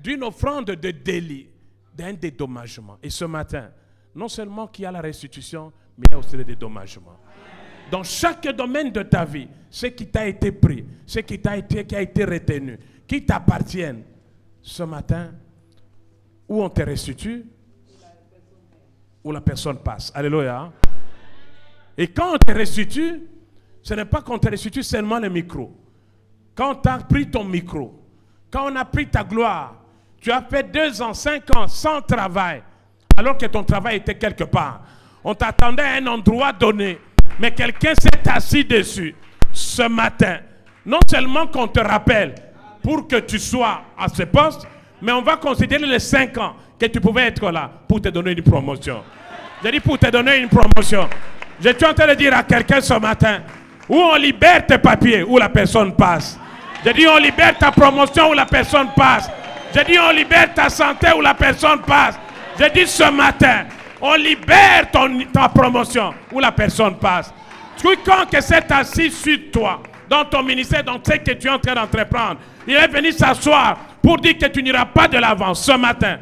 D'une offrande de délit, d'un dédommagement. Et ce matin, non seulement qu'il y a la restitution, mais il y a aussi le dédommagement. Dans chaque domaine de ta vie, ce qui t'a été pris, ce qui a été retenu, qui t'appartiennent, ce matin, ou on te restitue, ou la personne passe. Alléluia. Et quand on te restitue, ce n'est pas qu'on te restitue seulement le micro. Quand on a pris ton micro, quand on a pris ta gloire, tu as fait 2 ans, 5 ans sans travail, alors que ton travail était quelque part. On t'attendait à un endroit donné, mais quelqu'un s'est assis dessus. Ce matin, non seulement qu'on te rappelle pour que tu sois à ce poste, mais on va considérer les 5 ans que tu pouvais être là pour te donner une promotion. Je dis pour te donner une promotion. Je suis en train de dire à quelqu'un ce matin, où on libère tes papiers, où la personne passe. Je dis on libère ta promotion, où la personne passe. Je dis on libère ta santé, où la personne passe. Je dis ce matin, on libère ta promotion, où la personne passe. Quiconque que s'est assis sur toi, dans ton ministère, dans ce que tu es en train d'entreprendre, il est venu s'asseoir pour dire que tu n'iras pas de l'avant ce matin.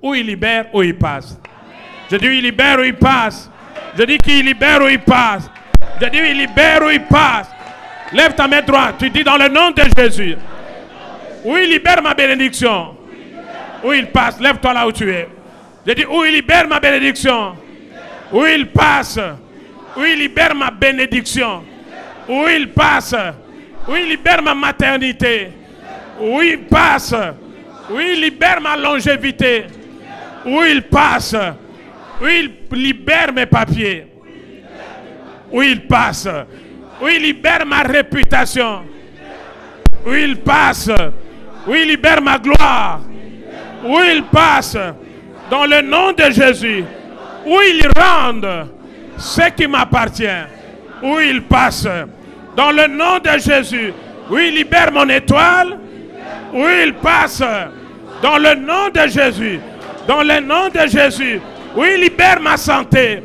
Où il libère, où il passe. Je dis il libère, où il passe. Je dis qu'il libère, où il passe. Je dis il libère, où il passe. Lève ta main droite, tu dis dans le nom de Jésus. Où il libère ma bénédiction. Où il passe, lève-toi là où tu es. Je dis où il libère ma bénédiction. Où il passe. Où il libère ma bénédiction. Où il passe. Où il libère ma maternité. Où il passe. Où il libère ma longévité. Où il passe. Où il libère mes papiers. Où il passe. Où il libère ma réputation. Où il passe. Où il libère ma gloire. Où il passe. Dans le nom de Jésus. Où il rende ce qui m'appartient. Où il passe. Dans le nom de Jésus. Où il libère mon étoile. Où il passe. Dans le nom de Jésus. Dans le nom de Jésus. Où il libère ma santé.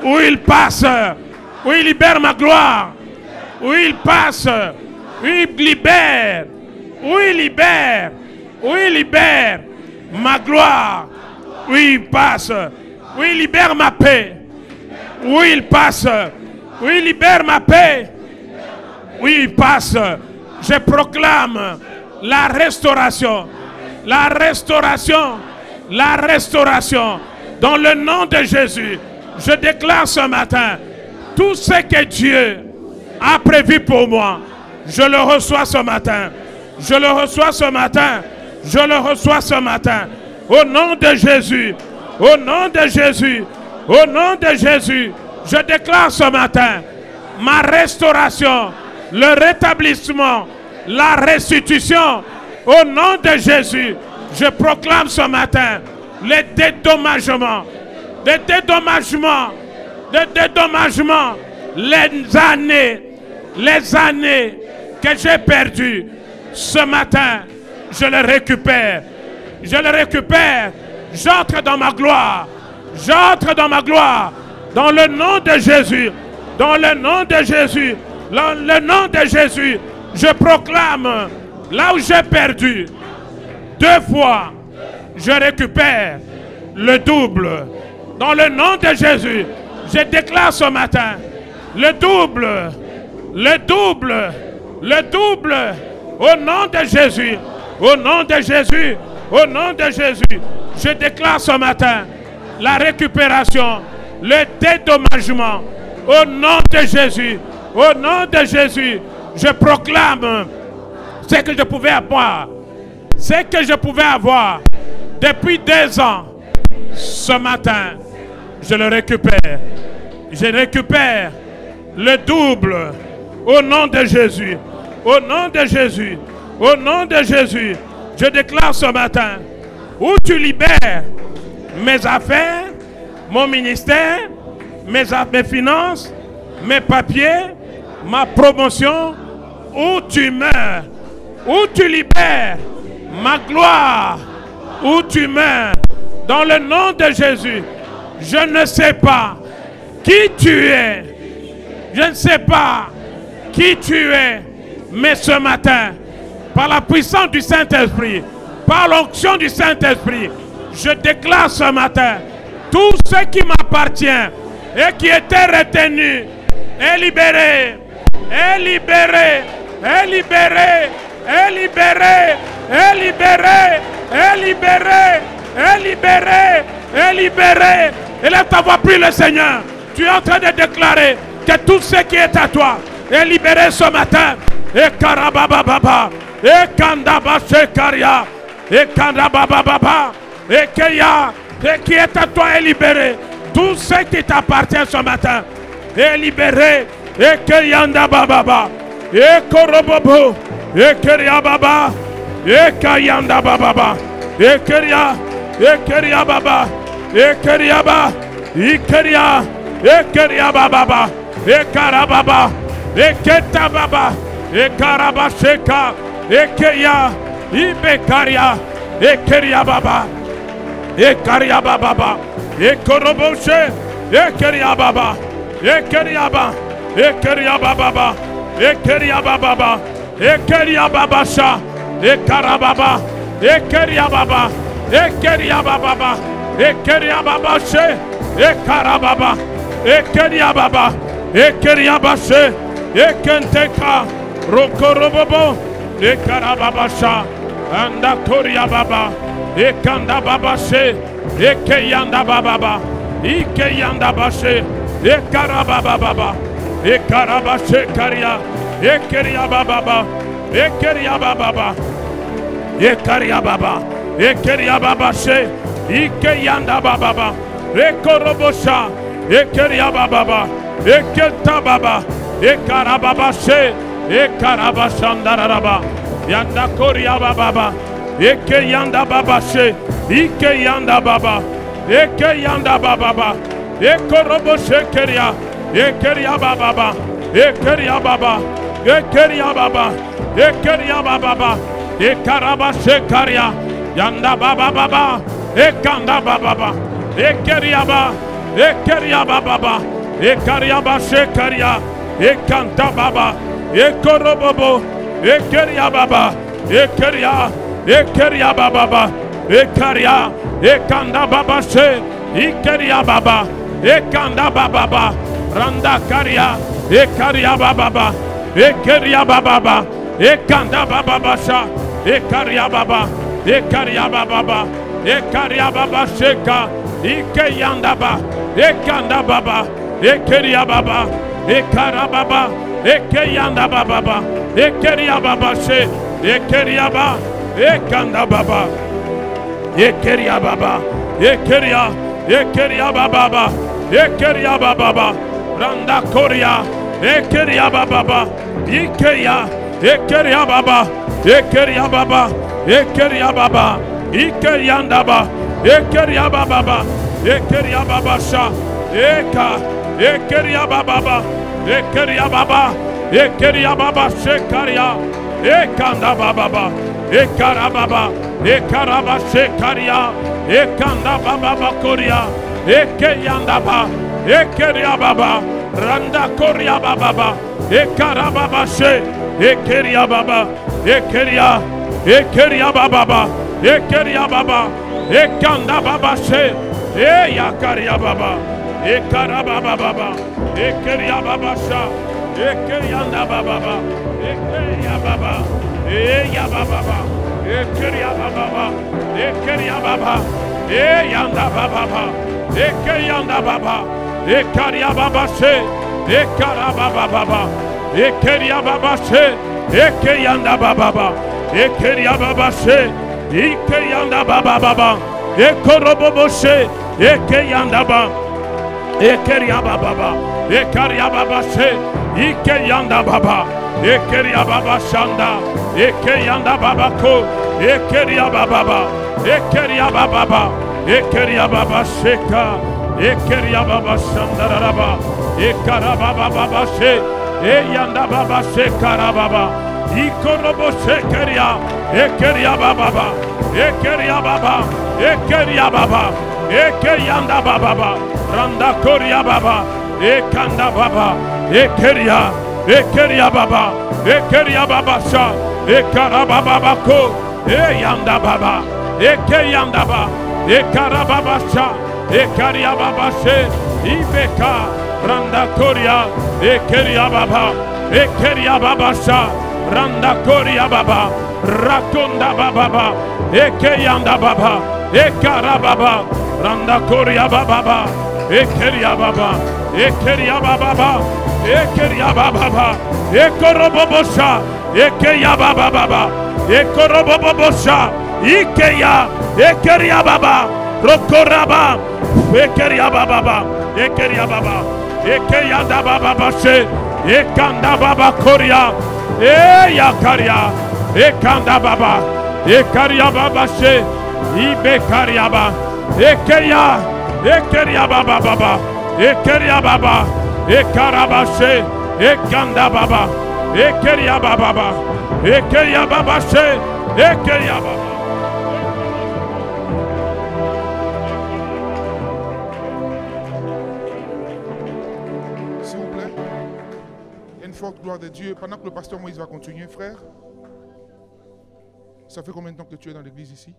Où il passe. Où il libère ma gloire. Où il passe. Où il libère. Où il libère. Où il libère ma gloire. Où il passe. Oui, libère ma paix. Oui, il passe. Oui, libère ma paix. Oui, il passe. Je proclame la restauration. La restauration. La restauration. Dans le nom de Jésus, je déclare ce matin, tout ce que Dieu a prévu pour moi, je le reçois ce matin. Je le reçois ce matin. Je le reçois ce matin. Au nom de Jésus. Au nom de Jésus. Au nom de Jésus. Je déclare ce matin ma restauration, le rétablissement, la restitution. Au nom de Jésus. Je proclame ce matin les dédommagements. Les dédommagements. Les dédommagements. Les années que j'ai perdues. Ce matin, je les récupère. Je les récupère. J'entre dans ma gloire. J'entre dans ma gloire. Dans le nom de Jésus. Dans le nom de Jésus. Dans le nom de Jésus. Je proclame là où j'ai perdu 2 fois. Je récupère le double. Dans le nom de Jésus. Je déclare ce matin le double. Le double. Le double. Au nom de Jésus. Au nom de Jésus. Au nom de Jésus. Je déclare ce matin la récupération, le dédommagement. Au nom de Jésus. Au nom de Jésus. Je proclame ce que je pouvais avoir. Ce que je pouvais avoir depuis 2 ans. Ce matin, je le récupère. Je récupère le double. Au nom de Jésus. Au nom de Jésus. Au nom de Jésus. Je déclare ce matin, où tu libères mes affaires, mon ministère, mes finances, mes papiers, ma promotion, où tu meurs, où tu libères ma gloire, où tu meurs, dans le nom de Jésus. Je ne sais pas qui tu es, je ne sais pas qui tu es, mais ce matin, par la puissance du Saint-Esprit, par l'onction du Saint-Esprit, je déclare ce matin, tout ce qui m'appartient et qui était retenu est libéré, est libéré, est libéré, est libéré, est libéré, est libéré, est libéré, est libéré. Élève ta voix, prie le Seigneur. Tu es en train de déclarer que tout ce qui est à toi est libéré ce matin. Et karabababa, et kandaba shekaria, et kandabababa, et keya, et qui est à toi est libéré. Tout ce qui t'appartient ce matin est libéré. Et keyanda bababa, et korobobo, et keria baba, et kayanda bababa, et keria baba, et keria ba, et keria bababa, et karababa, et ketababa, et karabasheka, et keya, ibekaria, et keria baba, et karia baba, et koroboshe, et keria baba, et keria ba, et keria baba, et keria baba, et keria babasha, et karababa, et keria baba, et keria baba, et keria babashe, et karababa, et keria baba, et keria bashe, et kenteka, rokorobobo, et karababasha, anda koria baba, et kanda babashe, et keyanda bababa, et keyanda bashe, et karabababa, et karabashe karia, et keria bababa, et keria bababa, et karia baba, et keria babashe, et keyanda bababa, et korobosha, et keria bababa, et kenta baba, et karababashe, et karabashandaraba, yanda koria bababa, et keyanda babashe, et keyanda baba, et keyanda bababa, et koroboshe keria, et keria bababa, et keria baba, et keria baba, et keria bababa, et karabashe karia, yanda bababa, et kanda bababa, et keria ba, et keria bababa, et karia bashe karia, et kanta baba, et korobobo, et keria baba, et keria bababa, et karia, et kanda babashe, Ikeria baba. Ekanda baba. Randa karia. Ekaria baba. Ekeria baba. Ekanda baba basha. Ekaria baba. Ekaria baba. Ekaria baba sheka. Ikeyanda ba. Ekanda baba. Ekeria baba. Ekara baba. Ekeyanda baba. Ekeria baba she. Ekeria ba. Ekanda baba. Ekeria baba. Ekeria. Ekeria baba. Ekeria baba. Randa koria. Ekeria baba. Ikeya. Ekeria baba. Ekeria baba. Ekeria baba. Ikeyanda ba. Ekeria baba. Ekeria baba sha. Eka. Ekeria baba. Ekeria baba. Ekeria baba shekaria. Ekanda baba. Ekara baba. Ekaraba shekaria. Ekanda baba koria. Ekeyanda ba. Ekeria baba. Randa koria baba. Ekara baba she. Ekeria baba. Ekeria. Ekeria baba. Ekeria baba. Ekanda baba she. Eyakaria baba. Ekara baba. Ekeria baba sha. Ekerianda baba. Ekeria baba. Eya baba. Ekeria baba. Ekeria baba. Eyanda baba. Ekerianda baba. Ekaria baba she. Ekara baba. Ekeria baba she. Ekeyanda baba. Ekeria baba she. Ikeyanda baba. Ekorobobo she. Ekeyanda baba. Ekeria baba. Ekaria baba she. Ikeyanda baba. Ekeria baba shanda. Ekeyanda baba ko. Ekeria baba. Ekeria baba. Ekeria baba sheka. Ekeria baba shanda raba. Ekara baba she. Eyanda baba shekara baba. Ikorobo shekeria. Ekeria baba. Ekeria baba. Ekeria baba. Ekeyanda baba. Randa koria baba. Ekanda baba. Ekeria. Ekeria baba. Ekeria baba sha. Ekara baba ko. Eyanda baba. Ekeyanda baba. Ekara baba sha. Ekaria baba she. Ibeka. Randa koria. Ekeria baba. Ekeria baba sha. Randa koria baba. Rakonda baba. Ekeyanda baba. Ekara baba. Randa koria baba. Ekeria baba. Ekeria baba. Ekeria baba. Ekorobobosha. Ekeya baba. Ekorobobosha. Ikeya. Ekeria baba. Rokoraba. Ekeria baba. Ekeria baba. Ekeya da baba she. Ekanda baba koria. Eya karia. Ekanda baba. Ekaria baba she. Ibekaria baba. Ekeya. Ekeria baba. Ekeria baba. Ekaraba she. Ekanda baba. Ekeria baba. Ekeria baba she. Ekeria baba. S'il vous plaît. Il y a une forte gloire de Dieu. Pendant que le pasteur Moïse va continuer, frère. Ça fait combien de temps que tu es dans l'église ici?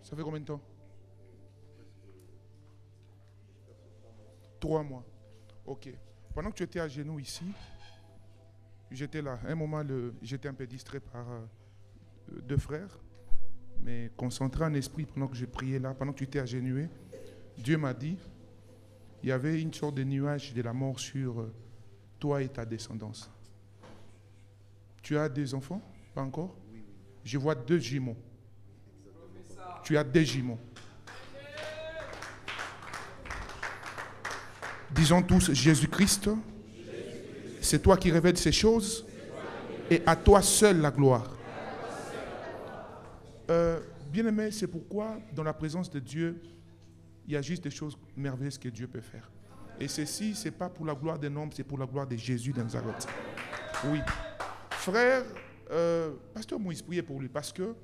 Ça fait combien de temps? 3 mois. Ok. Pendant que tu étais à genoux ici, j'étais là. À un moment, j'étais un peu distrait par 2 frères. Mais concentré en esprit pendant que je priais là, pendant que tu étais agenouillé, Dieu m'a dit, il y avait une sorte de nuage de la mort sur toi et ta descendance. Tu as 2 enfants? Pas encore? Oui. Je vois 2 jumeaux. Tu as 2 jumeaux. Disons tous, Jésus-Christ, c'est toi qui révèles ces choses et à toi seul la gloire. Bien-aimé, c'est pourquoi dans la présence de Dieu, il y a juste des choses merveilleuses que Dieu peut faire. Et ceci, ce n'est pas pour la gloire d'un homme, c'est pour la gloire de Jésus de Nazareth. Oui. Frère, pasteur Moïse, priez pour lui parce que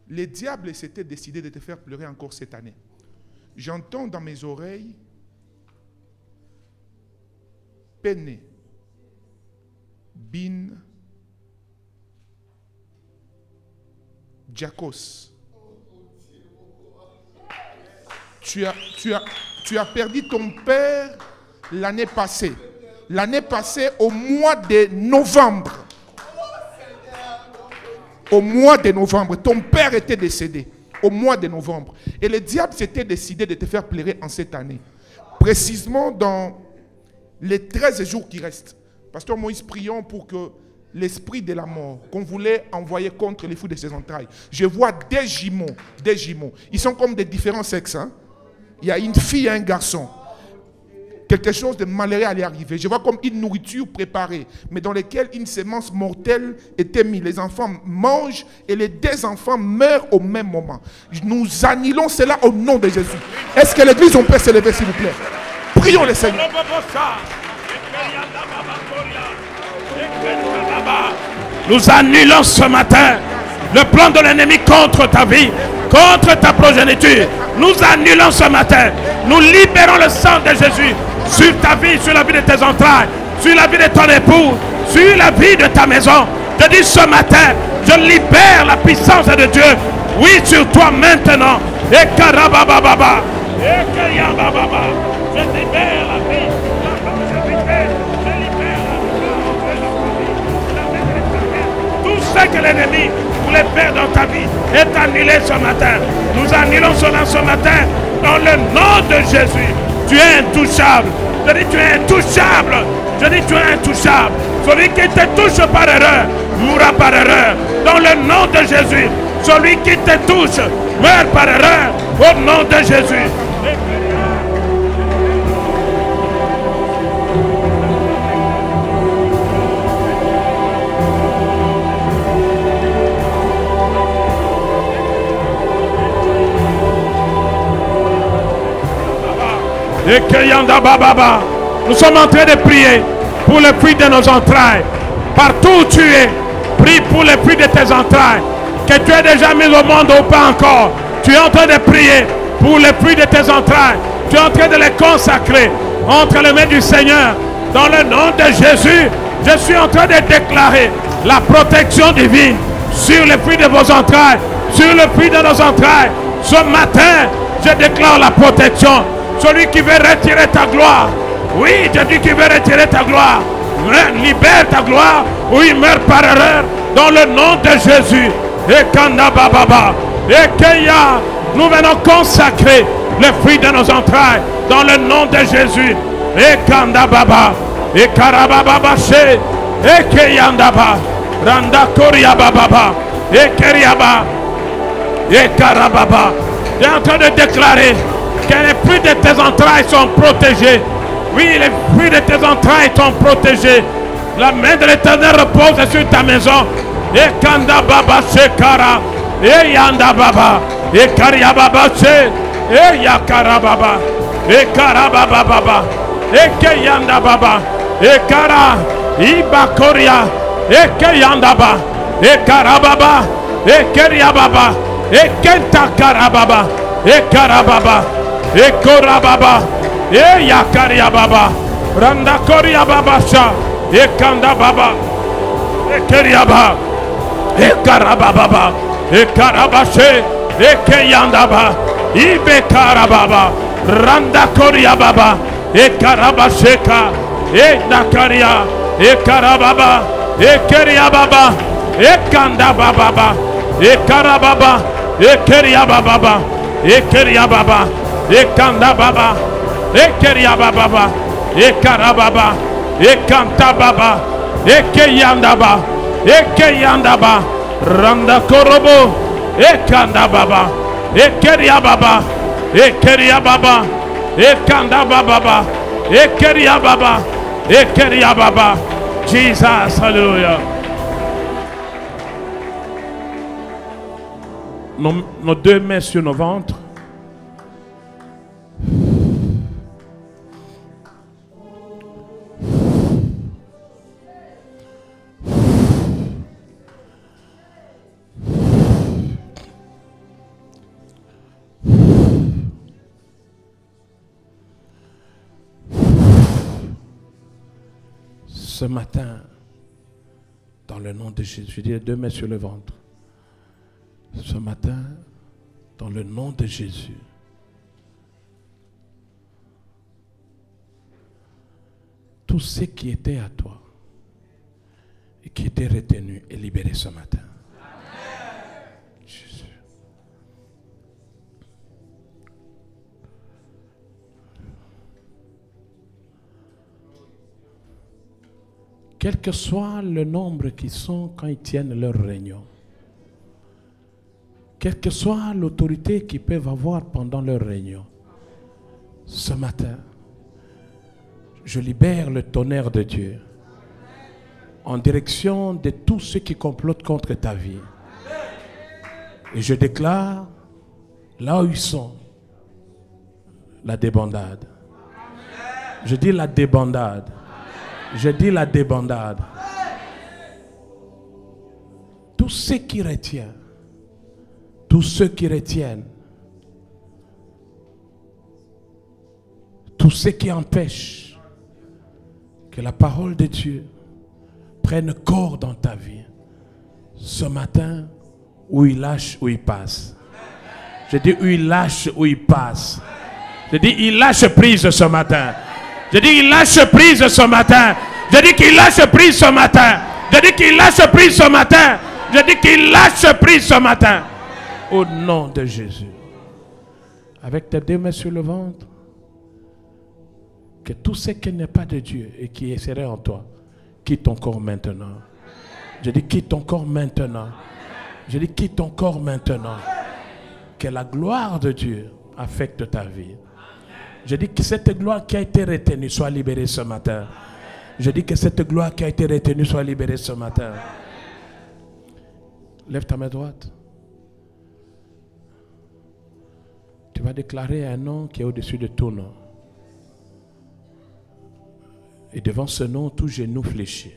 les diables s'étaient décidés de te faire pleurer encore cette année. J'entends dans mes oreilles Pene, Bin, Jakos. tu as perdu ton père l'année passée. L'année passée, au mois de novembre. Au mois de novembre, ton père était décédé. Au mois de novembre. Et le diable s'était décidé de te faire pleurer en cette année. Précisément dans les 13 jours qui restent. Pasteur Moïse, prions pour que l'esprit de la mort qu'on voulait envoyer contre les fruits de ses entrailles. Je vois des jumeaux. Ils sont comme des différents sexes. Hein? Il y a une fille et un garçon. Quelque chose de malheureux allait arriver. Je vois comme une nourriture préparée, mais dans laquelle une sémence mortelle était mise. Les enfants mangent et les deux enfants meurent au même moment. Nous annulons cela au nom de Jésus. Est-ce que l'église, on peut se lever, s'il vous plaît? Prions le Seigneur. Nous annulons ce matin le plan de l'ennemi contre ta vie, contre ta progéniture. Nous annulons ce matin. Nous libérons le sang de Jésus sur ta vie, sur la vie de tes entrailles, sur la vie de ton époux, sur la vie de ta maison. Je dis ce matin, je libère la puissance de Dieu. Oui, sur toi maintenant. Et karabababa. Et kayabababa. Je libère la vie, la longévité. Je libère la vie. Tout ce que l'ennemi voulait faire dans ta vie est annulé ce matin. Nous annulons cela ce matin dans le nom de Jésus. Tu es intouchable. Je dis tu es intouchable. Je dis tu es intouchable. Celui qui te touche par erreur mourra par erreur. Dans le nom de Jésus. Celui qui te touche meurt par erreur. Au nom de Jésus. Et nous sommes en train de prier pour le fruit de nos entrailles. Partout où tu es, prie pour le fruit de tes entrailles. Que tu aies déjà mis au monde ou pas encore. Tu es en train de prier pour le fruit de tes entrailles. Tu es en train de les consacrer entre les mains du Seigneur. Dans le nom de Jésus, je suis en train de déclarer la protection divine sur le fruit de vos entrailles, sur le fruit de nos entrailles. Ce matin, je déclare la protection. Celui qui veut retirer ta gloire, oui, je dis qu'il veut retirer ta gloire, libère ta gloire, oui, meurt par erreur, dans le nom de Jésus. Et Kanda Baba, et Keya, nous venons consacrer le fruit de nos entrailles, dans le nom de Jésus. Et Kanda Baba, et Karababa She, et Keyandaba, Randa Koria Baba, et Keriaba, et Karababa. Tu es en train de déclarer que les fruits de tes entrailles sont protégés. Oui, les fruits de tes entrailles sont protégés. La main de l'Éternel repose sur ta maison. Et Kanda Baba Shekara. Et Yanda Baba. Et Karia Baba She. Et Yakara Baba. Et Karababa Baba. Et Keyanda Baba. Et Kara. Iba Koria. Et Keyanda Baba. Et Karababa. Et Keria Baba. Et Kenta Karababa. Et Karababa. Et Korababa, et Yakaria Baba, Randa Koria Baba Sha, et Kanda Baba, et Keriaba, et Karababa, et Karabache, et Keyandaba, Ibe Karababa, Randa Koria Baba, et Karabasheka, et Nakaria, et Karababa, et Keriababa, et Kanda Baba, et Karababa, et Keriababa, et Keriababa. Et Kanda Baba, et Keria Baba, et Karababa, et Kanta Baba, et Keyandaba, et Keyandaba, Randa Korobo, et Kanda Baba, et Keria Baba, et Keria Baba, et Kanda Baba, et Keria Baba, et Keria Baba. Jesus, hallelujah. Nos deux mains sur nos ventres. Ce matin, dans le nom de Jésus, je dis deux mains sur le ventre. Ce matin, dans le nom de Jésus, tout ce qui était à toi et qui était retenu est libéré ce matin. Jésus. Quel que soit le nombre qu'ils sont quand ils tiennent leur réunion, quelle que soit l'autorité qu'ils peuvent avoir pendant leur réunion, ce matin, je libère le tonnerre de Dieu en direction de tous ceux qui complotent contre ta vie. Et je déclare, là où ils sont, la débandade. Je dis la débandade. Je dis la débandade. Tous ceux qui retiennent, tous ceux qui retiennent, tous ceux qui empêchent que la parole de Dieu prenne corps dans ta vie, ce matin, où il lâche, où il passe. Je dis où il lâche, où il passe. Je dis il lâche prise ce matin. Je dis il lâche prise ce matin. Je dis qu'il lâche prise ce matin. Je dis qu'il lâche prise ce matin. Je dis qu'il lâche prise ce matin. Au nom de Jésus. Avec tes deux mains sur le ventre, que tout ce qui n'est pas de Dieu et qui serait en toi, quitte ton corps maintenant. Je dis quitte ton corps maintenant. Je dis quitte ton corps maintenant. Que la gloire de Dieu affecte ta vie. Je dis que cette gloire qui a été retenue soit libérée ce matin. Je dis que cette gloire qui a été retenue soit libérée ce matin. Lève ta main droite. Tu vas déclarer un nom qui est au-dessus de tout nom. Et devant ce nom, tout genou fléchit.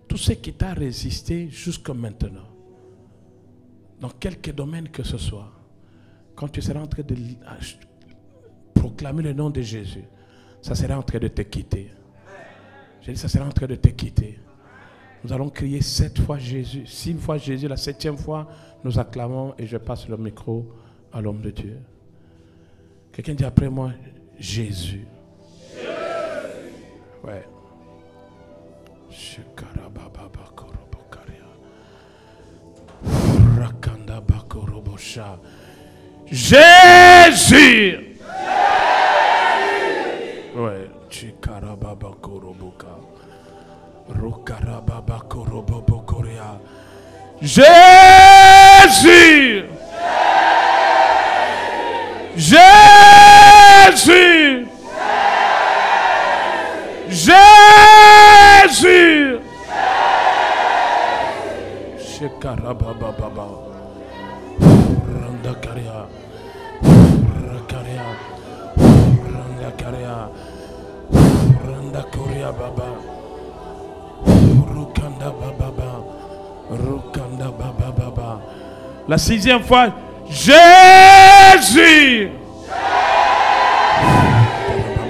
Tout ce qui t'a résisté jusqu'à maintenant, dans quelque domaine que ce soit, quand tu seras en train de proclamer le nom de Jésus, ça sera en train de te quitter. J'ai dit, ça sera en train de te quitter. Nous allons crier 7 fois Jésus, 6 fois Jésus, la 7e fois, nous acclamons et je passe le micro à l'homme de Dieu. Quelqu'un dit après moi, Jésus. Ouais. Jésus. Ouais. Jésus. Jésus. Jésus. Shekarabababa. Randakaria. Rakaria. Randakaria. Randakoria baba. Rukanda baba. Rukanda baba baba. La 6e fois. Jésus.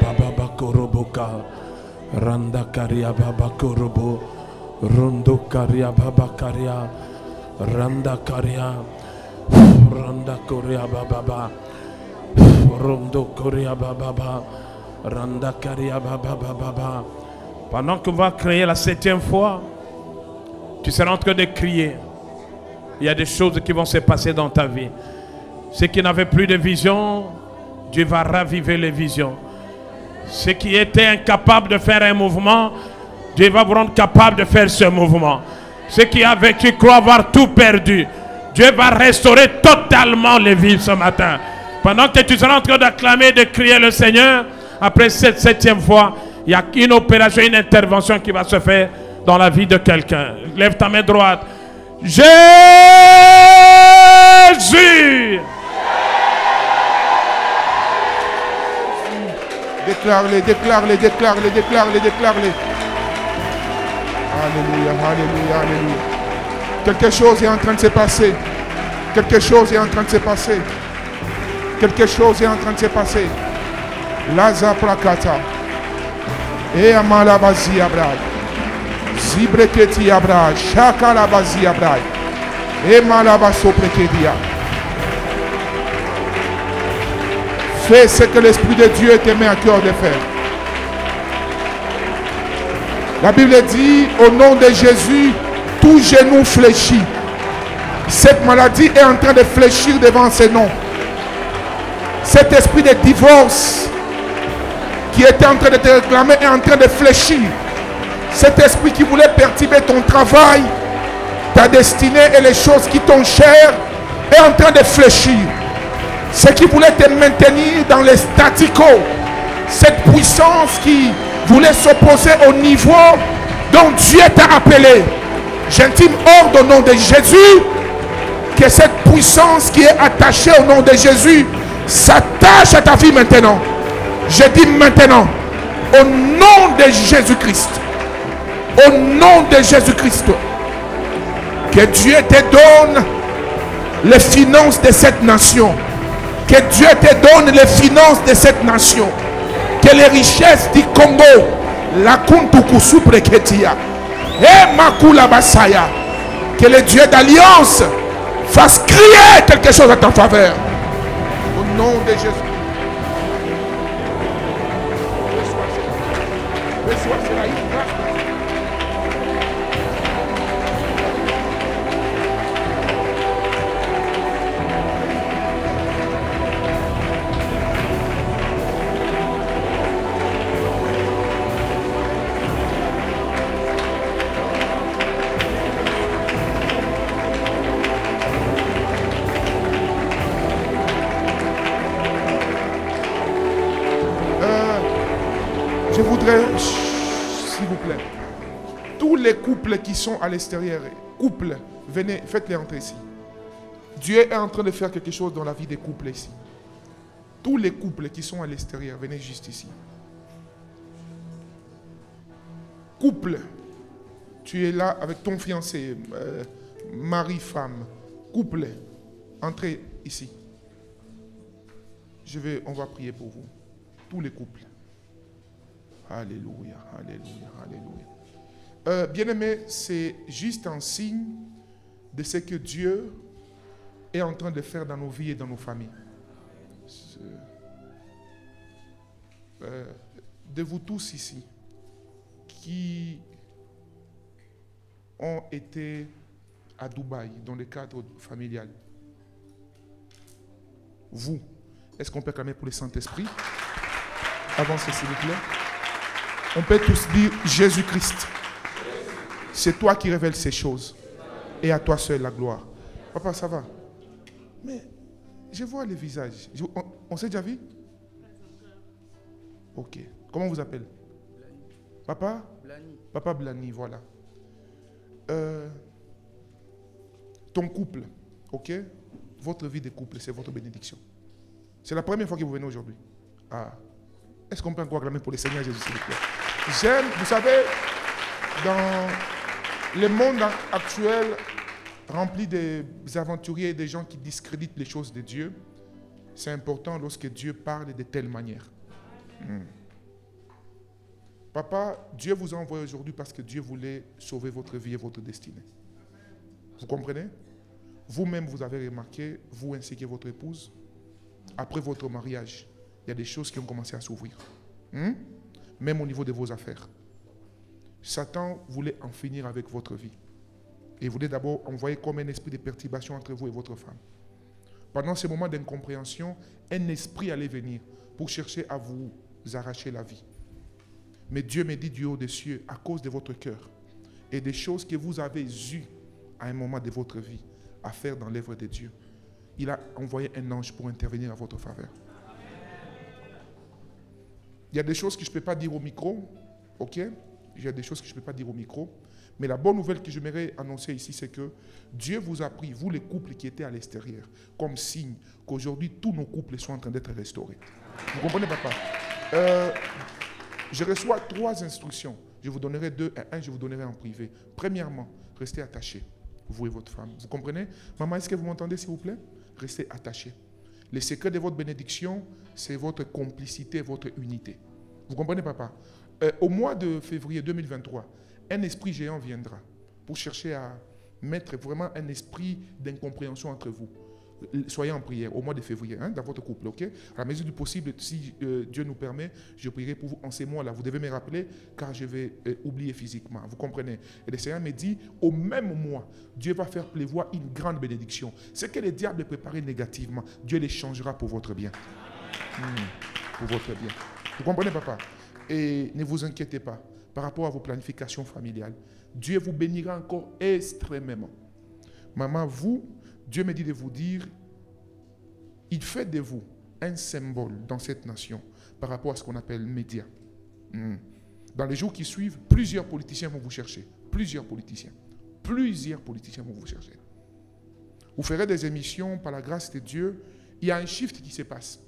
Baba koroboka. Randa karia baba korobo. Rondo karia baba karia. Randa karia. Randa koria baba. Rondo koria baba. Randa karia baba. Pendant qu'on va crier la 7e fois, tu seras en train de crier. Il y a des choses qui vont se passer dans ta vie. Ceux qui n'avaient plus de vision, Dieu va raviver les visions. Ceux qui étaient incapables de faire un mouvement, Dieu va vous rendre capable de faire ce mouvement. Ceux qui croient avoir tout perdu, Dieu va restaurer totalement les vies ce matin. Pendant que tu seras en train d'acclamer, de crier le Seigneur, après cette 7e fois, il y a une opération, une intervention qui va se faire dans la vie de quelqu'un. Lève ta main droite. Jésus. Déclare-les, déclare-les, déclare-les, déclare-les, déclare-les. Alléluia, alléluia, alléluia. Quelque chose est en train de se passer. Quelque chose est en train de se passer. Quelque chose est en train de se passer. Laza prakata. E amalabazi abrad. Zibreketi abrad. Shakalabazi abrad. E malabaso prekedia. Fais ce que l'Esprit de Dieu te met à cœur de faire. La Bible dit, au nom de Jésus, tout genou fléchit. Cette maladie est en train de fléchir devant ses noms. Cet esprit de divorce qui était en train de te réclamer est en train de fléchir. Cet esprit qui voulait perturber ton travail, ta destinée et les choses qui t'ont chères est en train de fléchir. Ce qui voulait te maintenir dans les statu quo, cette puissance qui voulait s'opposer au niveau dont Dieu t'a appelé. J'intime ordre au nom de Jésus que cette puissance qui est attachée au nom de Jésus s'attache à ta vie maintenant. Je dis maintenant, au nom de Jésus-Christ, au nom de Jésus-Christ, que Dieu te donne les finances de cette nation. Que Dieu te donne les finances de cette nation. Que les richesses du Congo, la Kuntukusu Preketia, et Makula Basaya, que le Dieu d'alliance fasse crier quelque chose à ta faveur. Au nom de Jésus. Reçois cela. Je voudrais, s'il vous plaît, tous les couples qui sont à l'extérieur, couples, venez, faites-les entrer ici. Dieu est en train de faire quelque chose dans la vie des couples ici. Tous les couples qui sont à l'extérieur, venez juste ici. Couple, tu es là avec ton fiancé, mari, femme. Couple, entrez ici. On va prier pour vous. Tous les couples. Alléluia, alléluia, alléluia. Bien-aimés, c'est juste un signe de ce que Dieu est en train de faire dans nos vies et dans nos familles. De vous tous ici, qui ont été à Dubaï dans le cadre familial, vous, est-ce qu'on peut clamer pour le Saint-Esprit? Avancez s'il vous plaît. On peut tous dire Jésus-Christ. C'est toi qui révèles ces choses. Et à toi seul la gloire. Papa, ça va? Mais je vois les visages. On s'est déjà vu? Ok. Comment on vous appelle? Papa? Blani. Papa Blani, voilà. Ton couple, ok? Votre vie de couple, c'est votre bénédiction. C'est la première fois que vous venez aujourd'hui. Ah. Est-ce qu'on peut encore acclamer pour le Seigneur Jésus, s'il vous plaît? J'aime, vous savez, dans le monde actuel, rempli des aventuriers et des gens qui discréditent les choses de Dieu, c'est important lorsque Dieu parle de telle manière. Papa, Dieu vous a envoyé aujourd'hui parce que Dieu voulait sauver votre vie et votre destinée. Vous comprenez? Vous-même, vous avez remarqué, vous ainsi que votre épouse, après votre mariage, il y a des choses qui ont commencé à s'ouvrir. Même au niveau de vos affaires. Satan voulait en finir avec votre vie. Et il voulait d'abord envoyer comme un esprit de perturbation entre vous et votre femme. Pendant ces moments d'incompréhension, un esprit allait venir pour chercher à vous arracher la vie. Mais Dieu me dit du haut des cieux, à cause de votre cœur et des choses que vous avez eues à un moment de votre vie à faire dans l'œuvre de Dieu, il a envoyé un ange pour intervenir à votre faveur. Il y a des choses que je ne peux pas dire au micro, ok? Il y a des choses que je ne peux pas dire au micro. Mais la bonne nouvelle que j'aimerais annoncer ici, c'est que Dieu vous a pris, vous les couples qui étaient à l'extérieur, comme signe qu'aujourd'hui, tous nos couples sont en train d'être restaurés. Vous comprenez, papa? Je reçois 3 instructions. Je vous donnerai 2 et 1, je vous donnerai en privé. Premièrement, restez attachés, vous et votre femme. Vous comprenez? Maman, est-ce que vous m'entendez, s'il vous plaît? Restez attachés. Le secret de votre bénédiction, c'est votre complicité, votre unité. Vous comprenez, papa? Au mois de février 2023, un esprit géant viendra pour chercher à mettre vraiment un esprit d'incompréhension entre vous. soyez en prière au mois de février, dans votre couple, ok? À la mesure du possible, si Dieu nous permet, je prierai pour vous en ces mois-là. Vous devez me rappeler, car je vais oublier physiquement. Vous comprenez? Et le Seigneur me dit, au même mois, Dieu va faire pleuvoir une grande bénédiction. Ce que le diable a préparé négativement, Dieu les changera pour votre bien. Pour votre bien. Vous comprenez, papa? Et ne vous inquiétez pas par rapport à vos planifications familiales. Dieu vous bénira encore extrêmement. Maman, vous, Dieu me dit de vous dire, il fait de vous un symbole dans cette nation par rapport à ce qu'on appelle média. Dans les jours qui suivent, plusieurs politiciens vont vous chercher. Plusieurs politiciens vont vous chercher. Vous ferez des émissions par la grâce de Dieu. Il y a un shift qui se passe.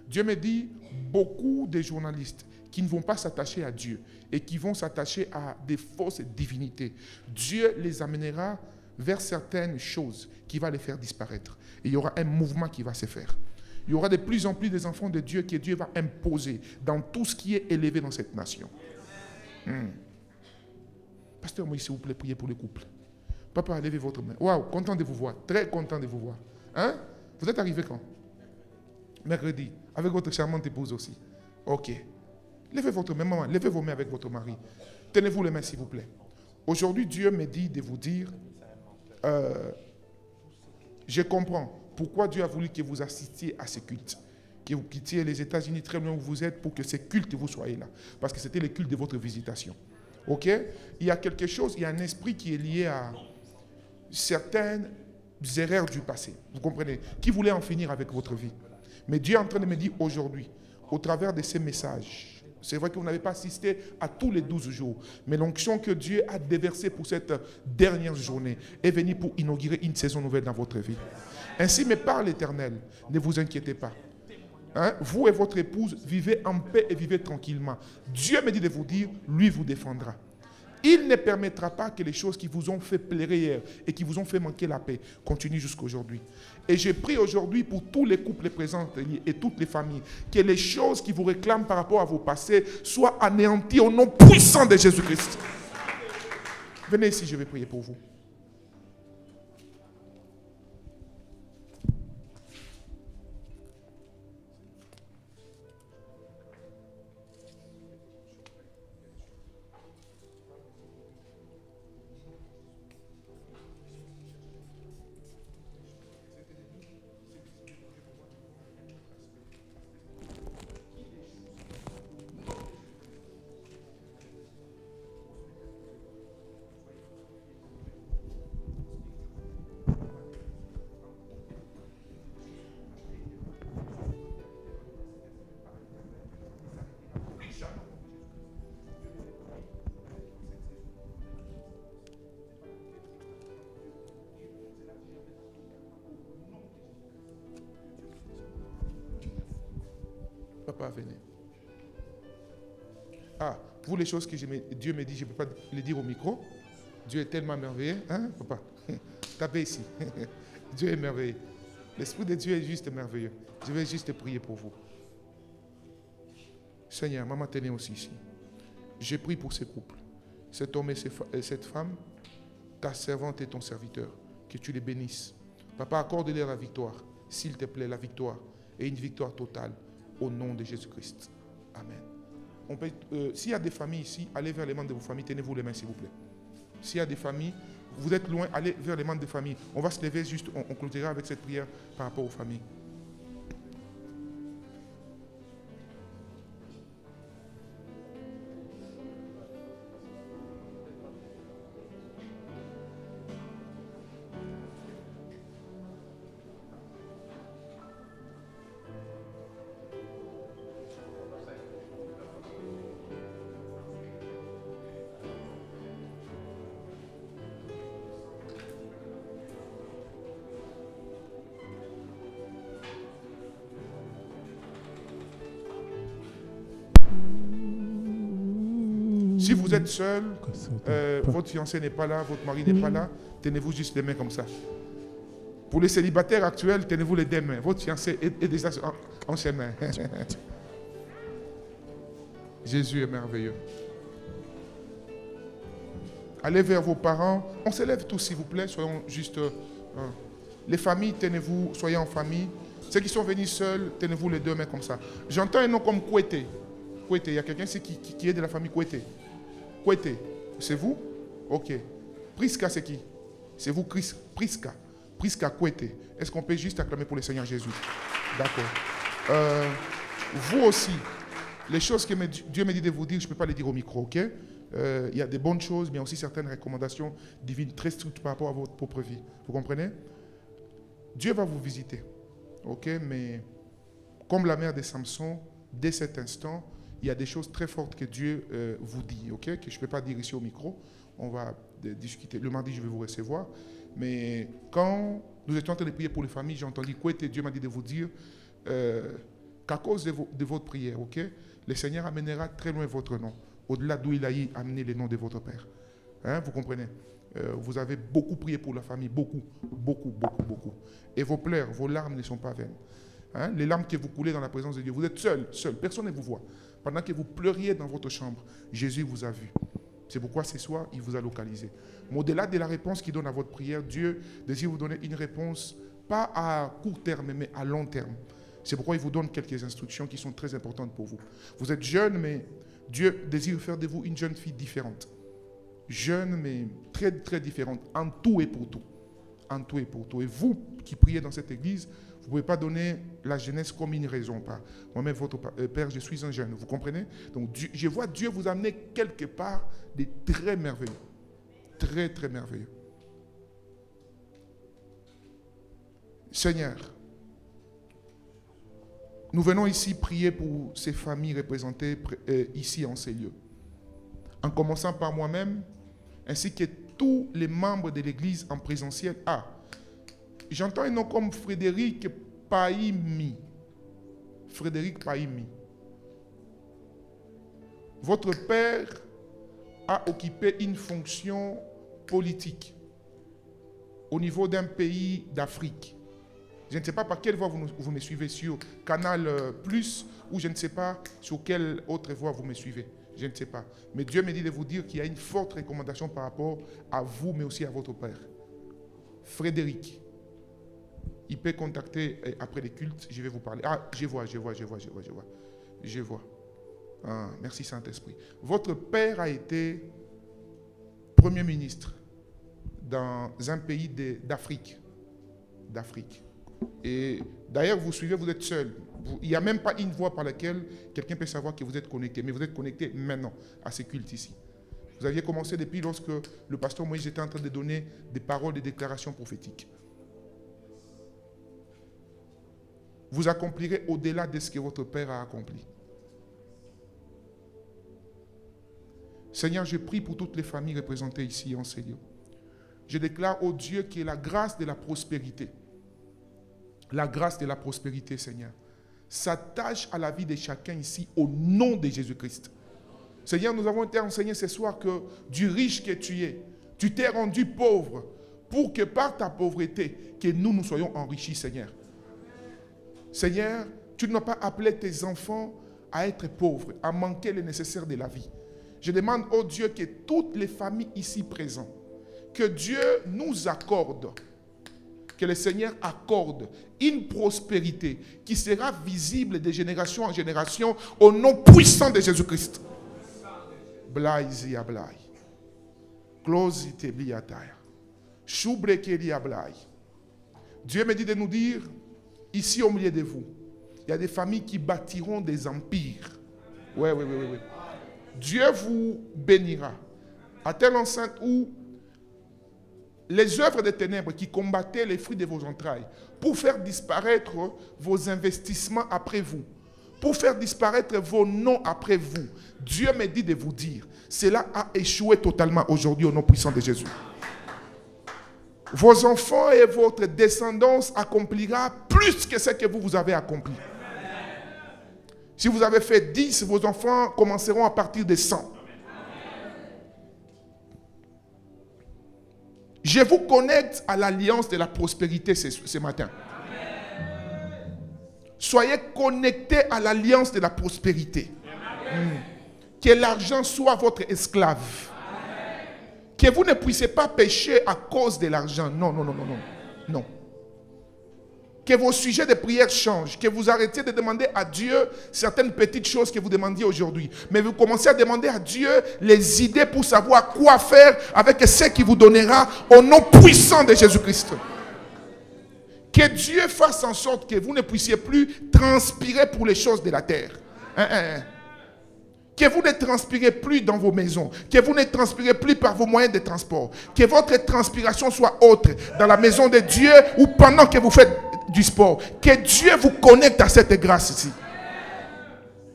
Dieu me dit, beaucoup de journalistes qui ne vont pas s'attacher à Dieu et qui vont s'attacher à des fausses divinités, Dieu les amènera vers certaines choses qui va les faire disparaître. Et il y aura un mouvement qui va se faire. Il y aura de plus en plus des enfants de Dieu que Dieu va imposer dans tout ce qui est élevé dans cette nation. Pasteur Moïse, s'il vous plaît, priez pour le couple. Papa, levez votre main. Waouh, content de vous voir. Très content de vous voir. Hein? Vous êtes arrivé quand? Mercredi. Avec votre charmante épouse aussi. Ok. Levez votre main, maman. Levez vos mains avec votre mari. Tenez-vous les mains, s'il vous plaît. Aujourd'hui, Dieu me dit de vous dire, je comprends pourquoi Dieu a voulu que vous assistiez à ce culte. Que vous quittiez les États-Unis très loin où vous êtes pour que ce culte vous soyez là. Parce que c'était le culte de votre visitation. Ok? Il y a quelque chose, il y a un esprit qui est lié à certaines erreurs du passé. Vous comprenez? Qui voulait en finir avec votre vie. Mais Dieu est en train de me dire aujourd'hui, au travers de ces messages, c'est vrai que vous n'avez pas assisté à tous les 12 jours, mais l'onction que Dieu a déversée pour cette dernière journée est venue pour inaugurer une saison nouvelle dans votre vie. Ainsi me parle l'Éternel, ne vous inquiétez pas. Hein? Vous et votre épouse, vivez en paix et vivez tranquillement. Dieu me dit de vous dire, lui vous défendra. Il ne permettra pas que les choses qui vous ont fait pleurer hier et qui vous ont fait manquer la paix continuent jusqu'à aujourd'hui. Et je prie aujourd'hui pour tous les couples présents et toutes les familles, que les choses qui vous réclament par rapport à vos passés soient anéanties au nom puissant de Jésus-Christ. Venez ici, je vais prier pour vous. Papa, venez. Ah, vous les choses que Dieu me dit, je ne peux pas les dire au micro. Dieu est tellement merveilleux. Hein, papa? Tapez ici. Dieu est merveilleux. L'Esprit de Dieu est juste merveilleux. Je vais juste prier pour vous. Seigneur, maman, tenez aussi ici. Je prie pour ces couples. Cet homme et cette femme, ta servante et ton serviteur. Que tu les bénisses. Papa, accorde-leur la victoire. S'il te plaît, la victoire. Et une victoire totale. Au nom de Jésus-Christ. Amen. S'il y a des familles ici, allez vers les membres de vos familles. Tenez-vous les mains, s'il vous plaît. S'il y a des familles, vous êtes loin, allez vers les membres de famille. On va se lever juste, on clôturera avec cette prière par rapport aux familles. Si vous êtes seul, votre fiancé n'est pas là, votre mari n'est pas là, tenez-vous juste les mains comme ça. Pour les célibataires actuels, tenez-vous les deux mains. Votre fiancé est déjà en ses mains. Jésus est merveilleux. Allez vers vos parents. On s'élève tous, s'il vous plaît. Soyons juste... Les familles, tenez-vous, soyez en famille. Ceux qui sont venus seuls, tenez-vous les deux mains comme ça. J'entends un nom comme Kouété. Kouété, il y a quelqu'un ici qui est de la famille Kouété. Kouété, c'est vous? Ok. Priska, c'est qui? C'est vous, Priska. Priska Kouété. Est-ce qu'on peut juste acclamer pour le Seigneur Jésus? D'accord. Vous aussi, les choses que Dieu me dit de vous dire, je ne peux pas les dire au micro, ok? Il y a des bonnes choses, mais aussi certaines recommandations divines très strictes par rapport à votre propre vie. Vous comprenez? Dieu va vous visiter, ok? Mais comme la mère de Samson, dès cet instant, il y a des choses très fortes que Dieu vous dit, ok? Que je ne peux pas dire ici au micro. On va discuter. Le mardi, je vais vous recevoir. Mais quand nous étions en train de prier pour les familles, j'ai entendu quoi et Dieu m'a dit de vous dire qu'à cause de votre prière, ok? Le Seigneur amènera très loin votre nom, au-delà d'où il a amené le nom de votre Père. Hein, vous comprenez? Vous avez beaucoup prié pour la famille, beaucoup. Et vos pleurs, vos larmes ne sont pas vaines. Hein? Les larmes que vous coulez dans la présence de Dieu, vous êtes seul, personne ne vous voit. Pendant que vous pleuriez dans votre chambre, Jésus vous a vu. C'est pourquoi ce soir, il vous a localisé. Mais au-delà de la réponse qu'il donne à votre prière, Dieu désire vous donner une réponse, pas à court terme, mais à long terme. C'est pourquoi il vous donne quelques instructions qui sont très importantes pour vous. Vous êtes jeune, mais Dieu désire faire de vous une jeune fille différente. Jeune, mais très, très différente, en tout et pour tout. En tout et pour tout. Et vous qui priez dans cette église, vous ne pouvez pas donner la jeunesse comme une raison. Moi-même, votre père, je suis un jeune. Vous comprenez? Donc, je vois Dieu vous amener quelque part de très merveilleux. Très, très merveilleux. Seigneur, nous venons ici prier pour ces familles représentées ici en ces lieux. En commençant par moi-même, ainsi que tous les membres de l'église en présentiel. J'entends un nom comme Frédéric Paimi. Frédéric Paimi. Votre père a occupé une fonction politique au niveau d'un pays d'Afrique. Je ne sais pas par quelle voie vous me suivez, sur Canal Plus, ou je ne sais pas sur quelle autre voie vous me suivez. Je ne sais pas. Mais Dieu me dit de vous dire qu'il y a une forte recommandation par rapport à vous, mais aussi à votre père. Frédéric. Il peut contacter après les cultes, je vais vous parler. Je vois. Merci Saint-Esprit. Votre père a été Premier ministre dans un pays d'Afrique. Et d'ailleurs, vous suivez, vous êtes seul. Il n'y a même pas une voie par laquelle quelqu'un peut savoir que vous êtes connecté. Mais vous êtes connecté maintenant à ces cultes ici. Vous aviez commencé depuis lorsque le pasteur Moïse était en train de donner des paroles, des déclarations prophétiques. Vous accomplirez au-delà de ce que votre Père a accompli. Seigneur, je prie pour toutes les familles représentées ici en ces lieux. Je déclare au Dieu qui est la grâce de la prospérité. La grâce de la prospérité, Seigneur, s'attache à la vie de chacun ici au nom de Jésus-Christ. Seigneur, nous avons été enseignés ce soir que du riche que tu t'es rendu pauvre pour que par ta pauvreté, que nous soyons enrichis, Seigneur. Seigneur, tu ne m'as pas appelé tes enfants à être pauvres, à manquer le nécessaire de la vie. Je demande au Dieu que toutes les familles ici présentes, que Dieu nous accorde, que le Seigneur accorde une prospérité qui sera visible de génération en génération au nom puissant de Jésus-Christ. Blaise ya blai. Close te bliataya. Choubreke blai. Dieu me dit de nous dire, ici au milieu de vous, il y a des familles qui bâtiront des empires. Oui. Dieu vous bénira. À telle enceinte où les œuvres des ténèbres qui combattaient les fruits de vos entrailles pour faire disparaître vos investissements après vous, pour faire disparaître vos noms après vous, Dieu me dit de vous dire, cela a échoué totalement aujourd'hui au nom puissant de Jésus. Vos enfants et votre descendance accomplira plus que ce que vous avez accompli. Si vous avez fait 10, vos enfants commenceront à partir de 100. Je vous connecte à l'alliance de la prospérité ce matin. Soyez connectés à l'alliance de la prospérité. Que l'argent soit votre esclave. Que vous ne puissiez pas pécher à cause de l'argent. Non. Que vos sujets de prière changent. Que vous arrêtiez de demander à Dieu certaines petites choses que vous demandiez aujourd'hui. Mais vous commencez à demander à Dieu les idées pour savoir quoi faire avec ce qu'il vous donnera au nom puissant de Jésus-Christ. Que Dieu fasse en sorte que vous ne puissiez plus transpirer pour les choses de la terre. Que vous ne transpirez plus dans vos maisons. Que vous ne transpirez plus par vos moyens de transport. Que votre transpiration soit autre dans la maison de Dieu ou pendant que vous faites du sport. Que Dieu vous connecte à cette grâce ici.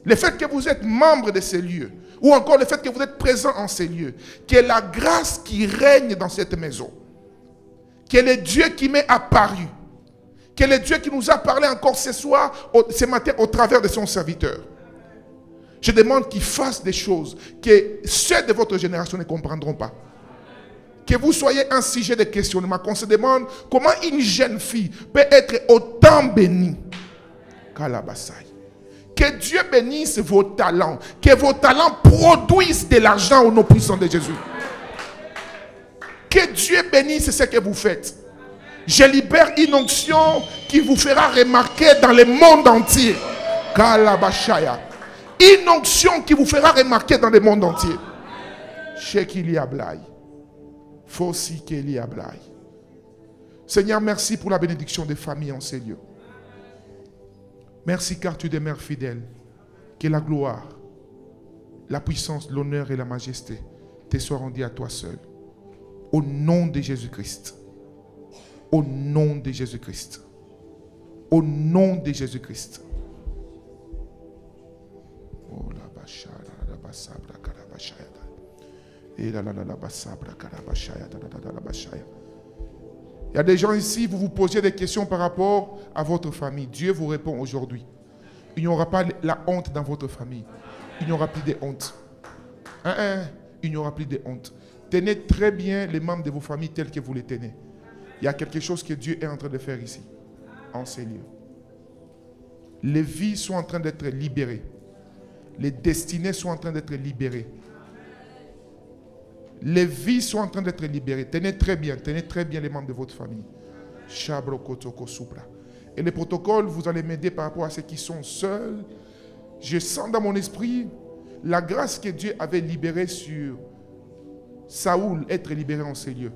Le fait que vous êtes membre de ces lieux, ou encore le fait que vous êtes présent en ces lieux, que la grâce qui règne dans cette maison, que le Dieu qui m'est apparu, que le Dieu qui nous a parlé encore ce soir, ce matin, au travers de son serviteur. Je demande qu'il fasse des choses que ceux de votre génération ne comprendront pas. Que vous soyez un sujet de questionnement. Qu'on se demande comment une jeune fille peut être autant bénie. Que Dieu bénisse vos talents. Que vos talents produisent de l'argent au nom puissant de Jésus. Que Dieu bénisse ce que vous faites. Je libère une onction qui vous fera remarquer dans le monde entier. Kalabashaya. Une onction qui vous fera remarquer dans le monde entier. Seigneur, merci pour la bénédiction des familles en ces lieux. Merci car tu demeures fidèle. Que la gloire, la puissance, l'honneur et la majesté te soient rendus à toi seul. Au nom de Jésus-Christ. Au nom de Jésus-Christ. Au nom de Jésus-Christ. Il y a des gens ici, vous vous posiez des questions par rapport à votre famille. Dieu vous répond aujourd'hui. Il n'y aura pas la honte dans votre famille. Il n'y aura plus de honte. Il n'y aura plus de honte. Tenez très bien les membres de vos familles tels que vous les tenez. Il y a quelque chose que Dieu est en train de faire ici, en ces lieux. Les vies sont en train d'être libérées. Les destinées sont en train d'être libérées. Les vies sont en train d'être libérées. Tenez très bien les membres de votre famille. Et les protocoles, vous allez m'aider par rapport à ceux qui sont seuls. Je sens dans mon esprit la grâce que Dieu avait libérée sur Saoul, être libéré en ces lieux.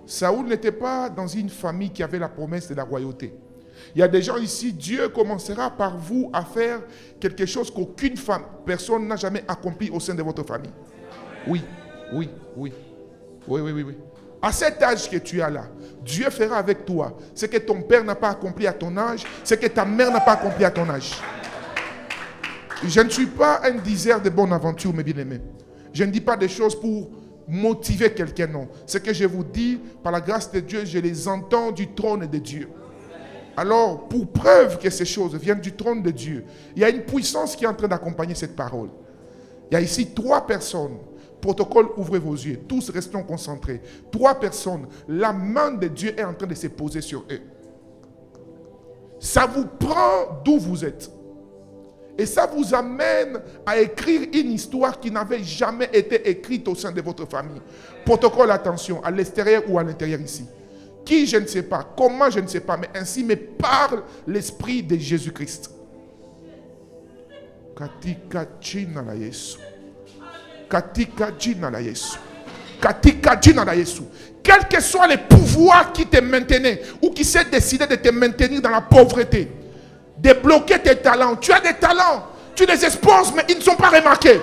Saoul n'était pas dans une famille qui avait la promesse de la royauté. Il y a des gens ici, Dieu commencera par vous à faire quelque chose qu'aucune personne n'a jamais accompli au sein de votre famille. Oui. À cet âge que tu as là, Dieu fera avec toi ce que ton père n'a pas accompli à ton âge, ce que ta mère n'a pas accompli à ton âge. Je ne suis pas un diseur de bonne aventure, mes bien-aimés. Je ne dis pas des choses pour motiver quelqu'un, non. Ce que je vous dis, par la grâce de Dieu, je les entends du trône de Dieu. Alors, pour preuve que ces choses viennent du trône de Dieu, il y a une puissance qui est en train d'accompagner cette parole. Il y a ici 3 personnes. Protocole, ouvrez vos yeux. Tous restons concentrés. 3 personnes. La main de Dieu est en train de se poser sur eux. Ça vous prend d'où vous êtes. Et ça vous amène à écrire une histoire qui n'avait jamais été écrite au sein de votre famille. Protocole, attention, à l'extérieur ou à l'intérieur ici. Qui, je ne sais pas. Comment, je ne sais pas. Mais ainsi me parle l'Esprit de Jésus-Christ. Katika jina la Yesu. Katika jina la Yesu. Katika jina la Yesu. Quel que soit le pouvoir qui te maintenait ou qui s'est décidé de te maintenir dans la pauvreté, de bloquer tes talents. Tu as des talents. Tu les exposes, mais ils ne sont pas remarqués.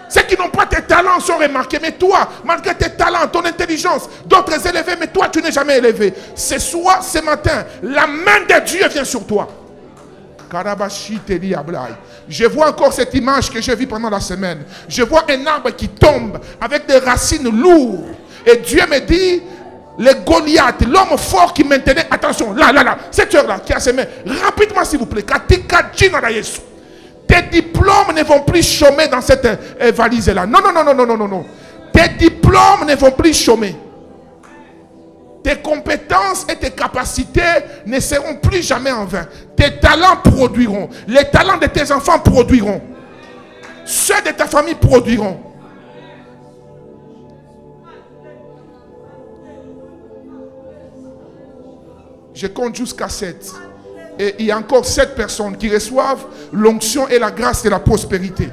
Ceux qui n'ont pas tes talents sont remarqués. Mais toi, malgré tes talents, ton intelligence, d'autres élevés, mais toi, tu n'es jamais élevé. Ce soir, ce matin, la main de Dieu vient sur toi. Je vois encore cette image que j'ai vue pendant la semaine. Je vois un arbre qui tombe avec des racines lourdes. Et Dieu me dit, le Goliath, l'homme fort qui maintenait, attention, là, cette heure-là, qui a semé, rapidement s'il vous plaît, tes diplômes ne vont plus chômer dans cette valise-là. Non. Tes diplômes ne vont plus chômer. Tes compétences et tes capacités ne seront plus jamais en vain. Tes talents produiront. Les talents de tes enfants produiront. Ceux de ta famille produiront. Je compte jusqu'à 7. Et il y a encore 7 personnes qui reçoivent l'onction et la grâce et la prospérité.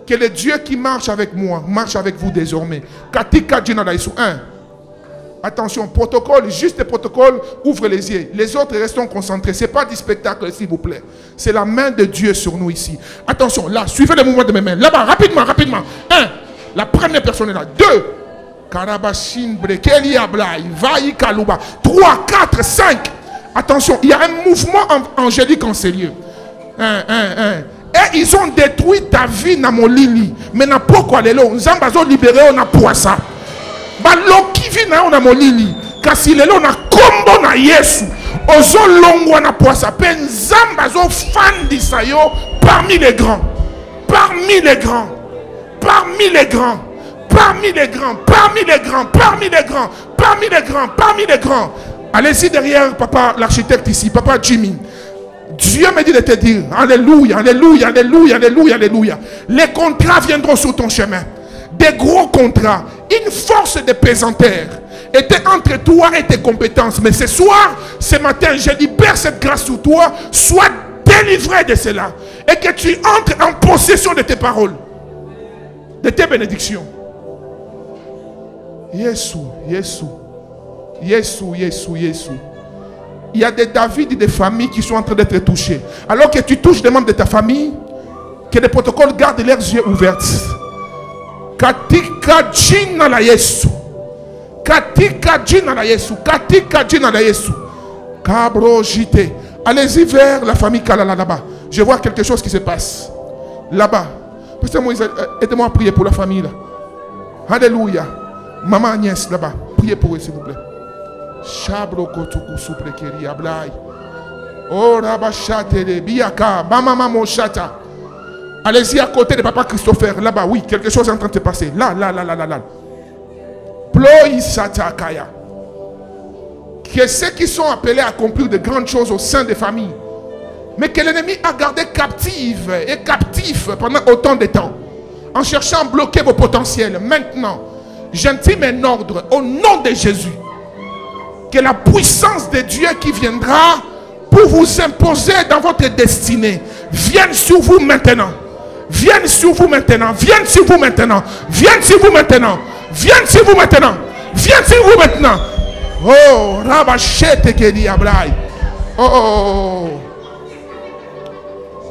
Que le Dieu qui marche avec moi, marche avec vous désormais. Katika Djinadaïsou. 1. Attention, protocole, juste le protocole, ouvre les yeux. Les autres, restons concentrés. Ce n'est pas du spectacle, s'il vous plaît. C'est la main de Dieu sur nous ici. Attention, là, suivez le mouvement de mes mains. Là-bas, rapidement, rapidement. 1. La première personne est là. 2. Karabashin Brekeli Ablai. Vaï Kalouba. 3, 4, 5. Attention, il y a un mouvement angélique en ces lieux. 1. Et ils ont détruit ta vie dans mon lili. Mais n'a pas quoi les lots. Nous avons libéré, on a pour ça. Balo qui vit dans mon lili. Kasi les lots na combo na Yesu. Ozo longo na pour ça. Penzambazo fan d'Isayo parmi les grands. Parmi les grands. Parmi les grands. Parmi les grands. Parmi les grands. Parmi les grands. Parmi les grands. Parmi les grands. Allez-y derrière, papa, l'architecte ici, papa Jimmy. Dieu me dit de te dire, alléluia, alléluia, alléluia, alléluia, alléluia. Les contrats viendront sur ton chemin. Des gros contrats. Une force de pesanteur était entre toi et tes compétences. Mais ce soir, ce matin, je libère cette grâce sur toi. Sois délivré de cela. Et que tu entres en possession de tes paroles. De tes bénédictions. Yesu, Yesu. Yesu, Yesu, Yesu. Il y a des David et des familles qui sont en train d'être touchées. Alors que tu touches des membres de ta famille, que les protocoles gardent leurs yeux ouverts. Katika jina la Yesu. Katika jina la Yesu. Katika jina la Yesu. Kabro jite. Allez-y vers la famille Kalala là-bas. Je vois quelque chose qui se passe. Là-bas. Aidez-moi à prier pour la famille là. Alléluia. Maman Agnès là-bas. Priez pour eux s'il vous plaît. Shabro kotuku suprekeri ablai. Oh rabachatele biaka mama moshata. Allez-y à côté de papa Christopher là-bas. Oui, quelque chose est en train de se passer. Là. Ploi satakaya. Que ceux qui sont appelés à accomplir de grandes choses au sein des familles, mais que l'ennemi a gardé captive et captif pendant autant de temps, en cherchant à bloquer vos potentiels. Maintenant, j'intime un ordre au nom de Jésus. Que la puissance de Dieu qui viendra pour vous imposer dans votre destinée vienne sur vous maintenant. Vienne sur vous maintenant. Vienne sur vous maintenant. Vienne sur vous maintenant. Vienne sur vous maintenant. Vienne sur vous maintenant. Oh, Rabachete Kedi Ablai. Oh.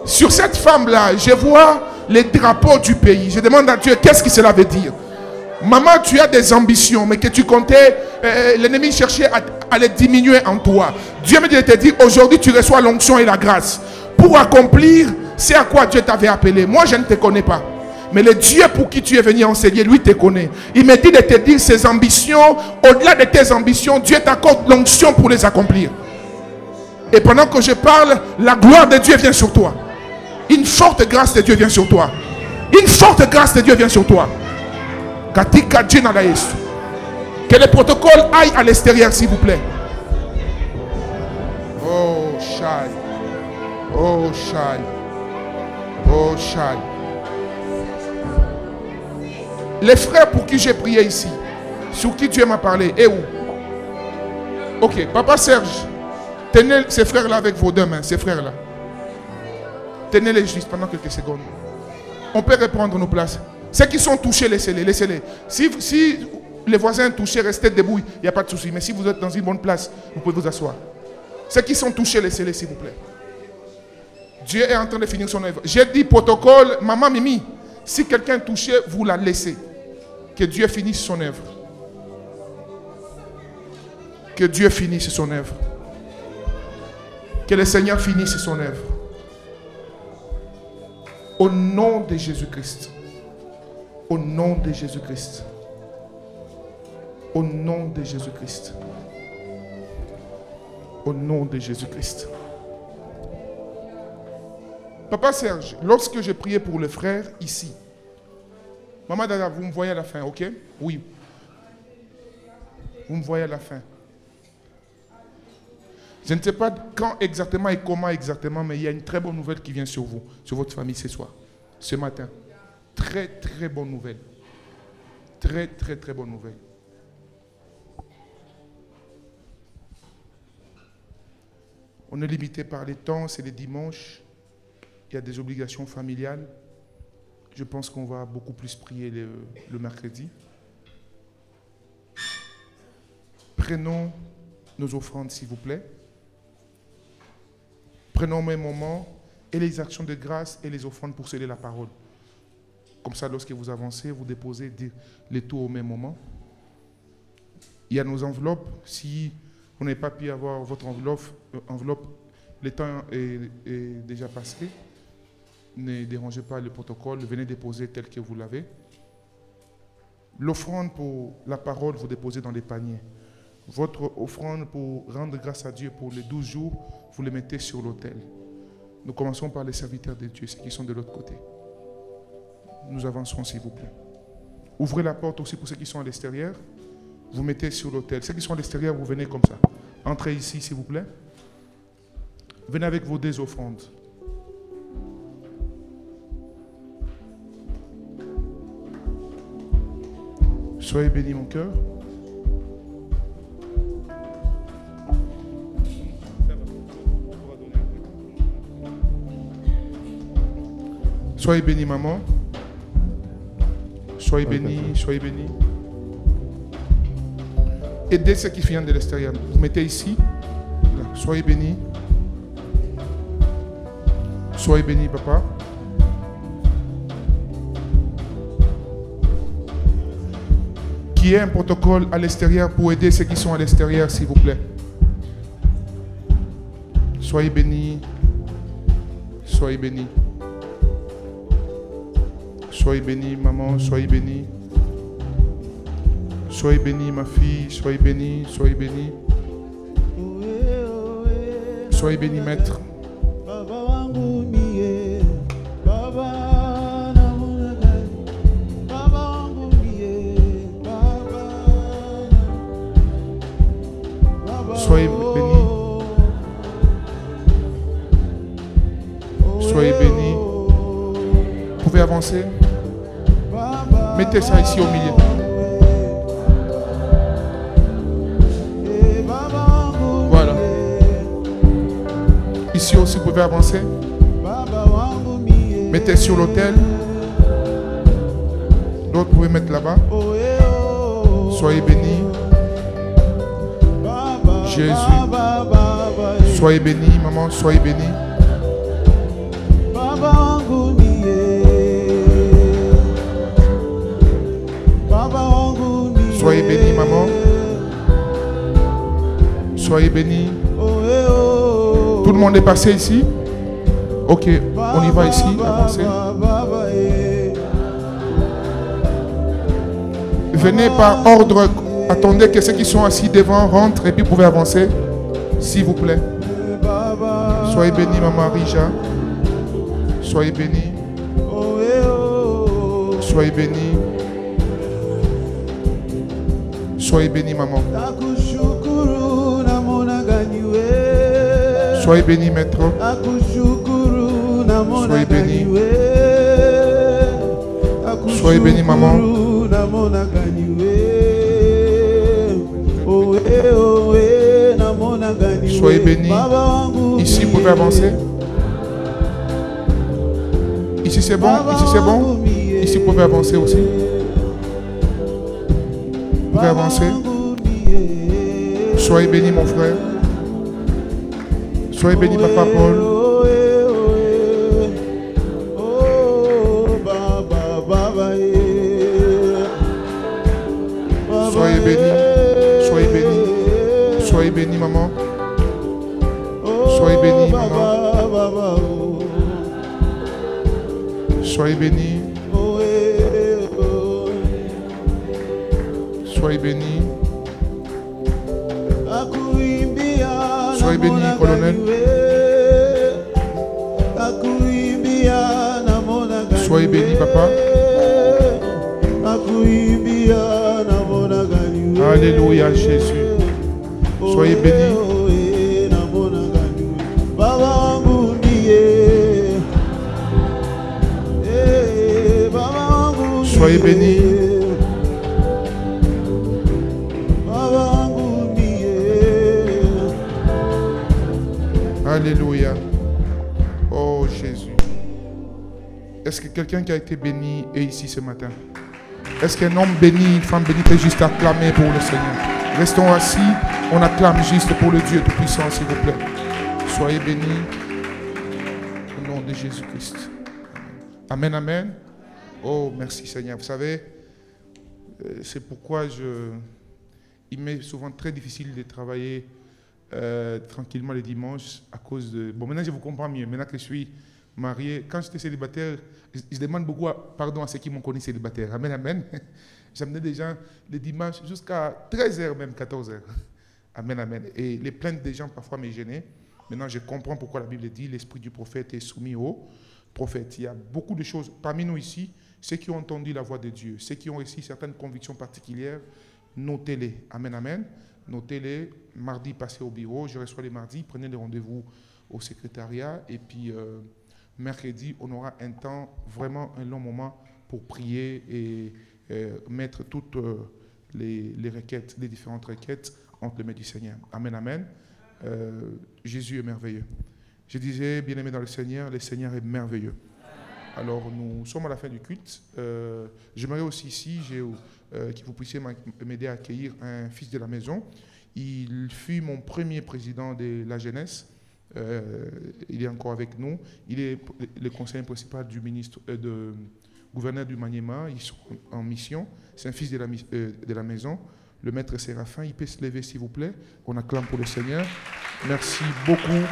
Sur cette femme-là, je vois les drapeaux du pays. Je demande à Dieu, qu'est-ce que cela veut dire? Maman, tu as des ambitions, mais que tu comptais, l'ennemi cherchait à les diminuer en toi. Dieu me dit de te dire, aujourd'hui tu reçois l'onction et la grâce pour accomplir ce à quoi Dieu t'avait appelé. Moi, je ne te connais pas. Mais le Dieu pour qui tu es venu enseigner, lui te connaît. Il me dit de te dire ses ambitions, au-delà de tes ambitions, Dieu t'accorde l'onction pour les accomplir. Et pendant que je parle, la gloire de Dieu vient sur toi. Une forte grâce de Dieu vient sur toi. Une forte grâce de Dieu vient sur toi. Que les protocoles aillent à l'extérieur, s'il vous plaît. Oh, Shai. Oh, Shai. Oh, Shai. Les frères pour qui j'ai prié ici, sur qui Dieu m'a parlé, et où? Ok, Papa Serge, tenez ces frères-là avec vos deux mains, ces frères-là. Tenez-les juste pendant quelques secondes. On peut reprendre nos places. Ceux qui sont touchés, laissez-les, laissez-les. Si les voisins touchés, restez debout, il n'y a pas de souci. Mais si vous êtes dans une bonne place, vous pouvez vous asseoir. Ceux qui sont touchés, laissez-les, s'il vous plaît. Dieu est en train de finir son œuvre. J'ai dit protocole, maman Mimi, si quelqu'un est touché, vous la laissez. Que Dieu finisse son œuvre. Que Dieu finisse son œuvre. Que le Seigneur finisse son œuvre. Au nom de Jésus-Christ. Au nom de Jésus-Christ. Au nom de Jésus-Christ. Au nom de Jésus-Christ. Papa Serge, lorsque j'ai prié pour le frère ici, Maman Dada, vous me voyez à la fin, ok? Oui. Vous me voyez à la fin. Je ne sais pas quand exactement et comment exactement, mais il y a une très bonne nouvelle qui vient sur vous, sur votre famille ce soir, ce matin. Très, très bonne nouvelle. Très, très, très bonne nouvelle. On est limité par les temps, c'est les dimanches. Il y a des obligations familiales. Je pense qu'on va beaucoup plus prier le mercredi. Prenons nos offrandes, s'il vous plaît. Prenons mes moments et les actions de grâce et les offrandes pour sceller la parole. Comme ça, lorsque vous avancez, vous déposez les tout au même moment. Il y a nos enveloppes. Si vous n'avez pas pu avoir votre enveloppe, le temps est déjà passé. Ne dérangez pas le protocole. Venez déposer tel que vous l'avez. L'offrande pour la parole, vous déposez dans les paniers. Votre offrande pour rendre grâce à Dieu pour les 12 jours, vous les mettez sur l'autel. Nous commençons par les serviteurs de Dieu, ceux qui sont de l'autre côté. Nous avancerons, s'il vous plaît. Ouvrez la porte aussi pour ceux qui sont à l'extérieur. Vous mettez sur l'autel. Ceux qui sont à l'extérieur, vous venez comme ça. Entrez ici, s'il vous plaît. Venez avec vos 2 offrandes. Soyez bénis, mon cœur. Soyez bénis, maman. Soyez bénis, soyez bénis. Aidez ceux qui viennent de l'extérieur. Vous mettez ici. Là. Soyez bénis. Soyez bénis, papa. Qu'il y ait un protocole à l'extérieur pour aider ceux qui sont à l'extérieur, s'il vous plaît. Soyez bénis. Soyez bénis. Soyez bénie, maman, soyez bénie. Soyez bénie, ma fille, soyez bénie, soyez bénie. Soyez bénie, maître. Soyez bénie. Soyez bénie. Vous pouvez avancer. Mettez ça ici au milieu. Voilà. Ici aussi, vous pouvez avancer. Mettez sur l'autel. D'autres, vous pouvez mettre là-bas. Soyez bénis. Jésus. Soyez bénis, maman, soyez bénis. Soyez bénis, maman. Soyez bénis. Tout le monde est passé ici? Ok, on y va ici, avancez. Venez par ordre. Attendez que ceux qui sont assis devant rentrent et puis vous pouvez avancer. S'il vous plaît. Soyez bénis, maman Rija. Soyez bénis. Soyez bénis. Soyez bénis, maman. Soyez bénis, maître. Soyez bénis. Soyez bénis, maman. Soyez bénis. Ici, vous pouvez avancer. Ici, c'est bon. Ici, c'est bon. Ici, vous pouvez avancer aussi. Vous pouvez avancer. Soyez béni, mon frère. Soyez béni, papa Paul. Soyez béni. Soyez béni. Soyez béni, maman. Soyez béni, maman. Soyez béni. Soyez béni. Soyez béni, colonel. Soyez béni, papa. Alléluia, Jésus. Soyez béni. Soyez béni. Alléluia. Oh Jésus. Est-ce que quelqu'un qui a été béni est ici ce matin? Est-ce qu'un homme béni, une femme bénie peut juste acclamer pour le Seigneur? Restons assis, on acclame juste pour le Dieu Tout-Puissant, s'il vous plaît. Soyez bénis au nom de Jésus-Christ. Amen, amen. Oh, merci Seigneur. Vous savez, c'est pourquoi il m'est souvent très difficile de travailler tranquillement les dimanches à cause de... Bon, maintenant je vous comprends mieux. Maintenant que je suis marié, quand j'étais célibataire, je demande beaucoup pardon à ceux qui m'ont connu célibataire. Amen, amen. J'amenais des gens les dimanches jusqu'à 13h, même 14h. Amen, amen. Et les plaintes des gens parfois me gênaient. Maintenant, je comprends pourquoi la Bible dit l'esprit du prophète est soumis au prophète. Il y a beaucoup de choses parmi nous ici, ceux qui ont entendu la voix de Dieu, ceux qui ont aussi certaines convictions particulières, notez-les. Amen, amen. Notez-les. Mardi, passez au bureau. Je reçois les mardis. Prenez les rendez-vous au secrétariat. Et puis, mercredi, on aura un temps, vraiment un long moment pour prier et mettre toutes les requêtes, les différentes requêtes entre les mains du Seigneur. Amen, amen. Jésus est merveilleux. Je disais, bien-aimé dans le Seigneur est merveilleux. Alors, nous sommes à la fin du culte. J'aimerais aussi ici que vous puissiez m'aider à accueillir un fils de la maison. Il fut mon premier président de la jeunesse. Il est encore avec nous. Il est le conseiller principal du ministre, gouverneur du Maniema. Ils sont en mission. C'est un fils de la maison. Le maître Séraphin, il peut se lever s'il vous plaît. On acclame pour le Seigneur. Merci beaucoup.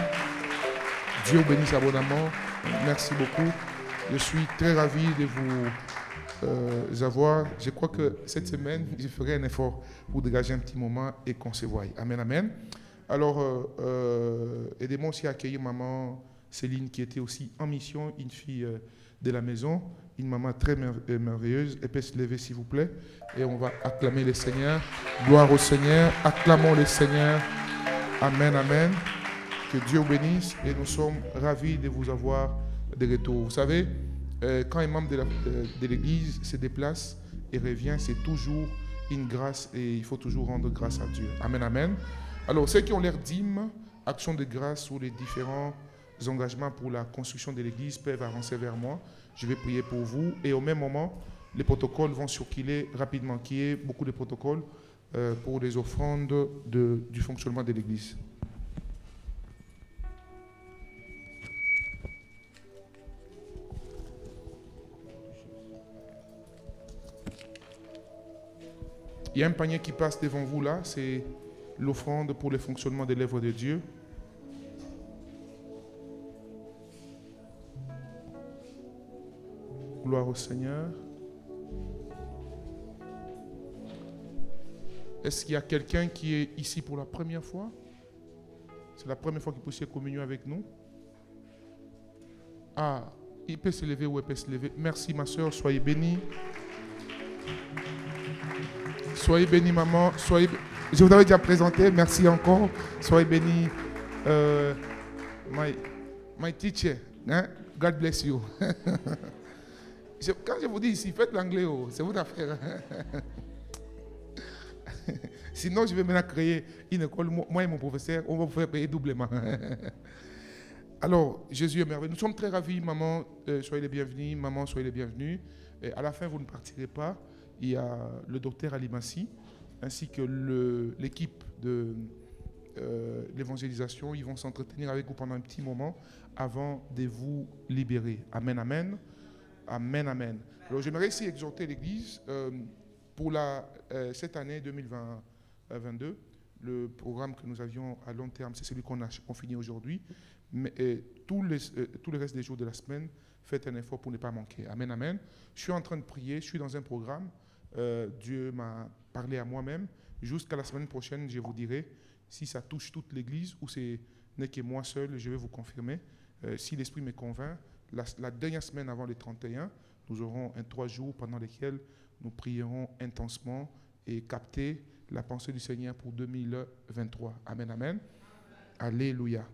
Dieu bénisse abondamment. Merci beaucoup. Je suis très ravi de vous avoir. Je crois que cette semaine, je ferai un effort pour dégager un petit moment et qu'on se voie. Amen, amen. Alors, aidez-moi aussi à accueillir maman Céline qui était aussi en mission, une fille de la maison, une maman très merveilleuse. Elle peut se lever s'il vous plaît et on va acclamer le Seigneur. Gloire au Seigneur. Acclamons le Seigneur. Amen, amen. Que Dieu vous bénisse et nous sommes ravis de vous avoir de retour. Vous savez, quand un membre de l'Église se déplace et revient, c'est toujours une grâce et il faut toujours rendre grâce à Dieu. Amen, amen. Alors, ceux qui ont l'air dîmes, actions de grâce ou les différents engagements pour la construction de l'Église peuvent avancer vers moi. Je vais prier pour vous et au même moment, les protocoles vont circuler rapidement, qu'il y ait beaucoup de protocoles pour les offrandes du fonctionnement de l'Église. Il y a un panier qui passe devant vous là, c'est l'offrande pour le fonctionnement de l'œuvre de Dieu. Gloire au Seigneur. Est-ce qu'il y a quelqu'un qui est ici pour la première fois? C'est la première fois qu'il peut se communier avec nous? Ah, il peut se lever ou elle peut se lever. Merci ma soeur, soyez bénie. Soyez bénie maman, je vous avais déjà présenté, merci encore. Soyez bénie, my teacher, hein? God bless you. Quand je vous dis ici, faites l'anglais, c'est votre affaire. Sinon, je vais maintenant créer une école, moi et mon professeur, on va vous faire payer doublement. Alors, Jésus est merveilleux. Nous sommes très ravis, maman, soyez les bienvenus, maman, soyez les bienvenus. Et à la fin, vous ne partirez pas. Il y a le docteur Alimassi, ainsi que l'équipe de l'évangélisation. Ils vont s'entretenir avec vous pendant un petit moment avant de vous libérer. Amen, amen. Amen, amen. Alors, j'aimerais ici exhorter l'Église pour cette année 2022. Le programme que nous avions à long terme, c'est celui qu'on finit aujourd'hui. Mais tout le reste des jours de la semaine, faites un effort pour ne pas manquer. Amen, amen. Je suis en train de prier, je suis dans un programme. Dieu m'a parlé à moi-même. Jusqu'à la semaine prochaine, je vous dirai si ça touche toute l'Église ou ce n'est que moi seul, je vais vous confirmer. Si l'Esprit me convainc, la dernière semaine avant le 31, nous aurons 3 jours pendant lesquels nous prierons intensement et capter la pensée du Seigneur pour 2023. Amen, amen. Alléluia.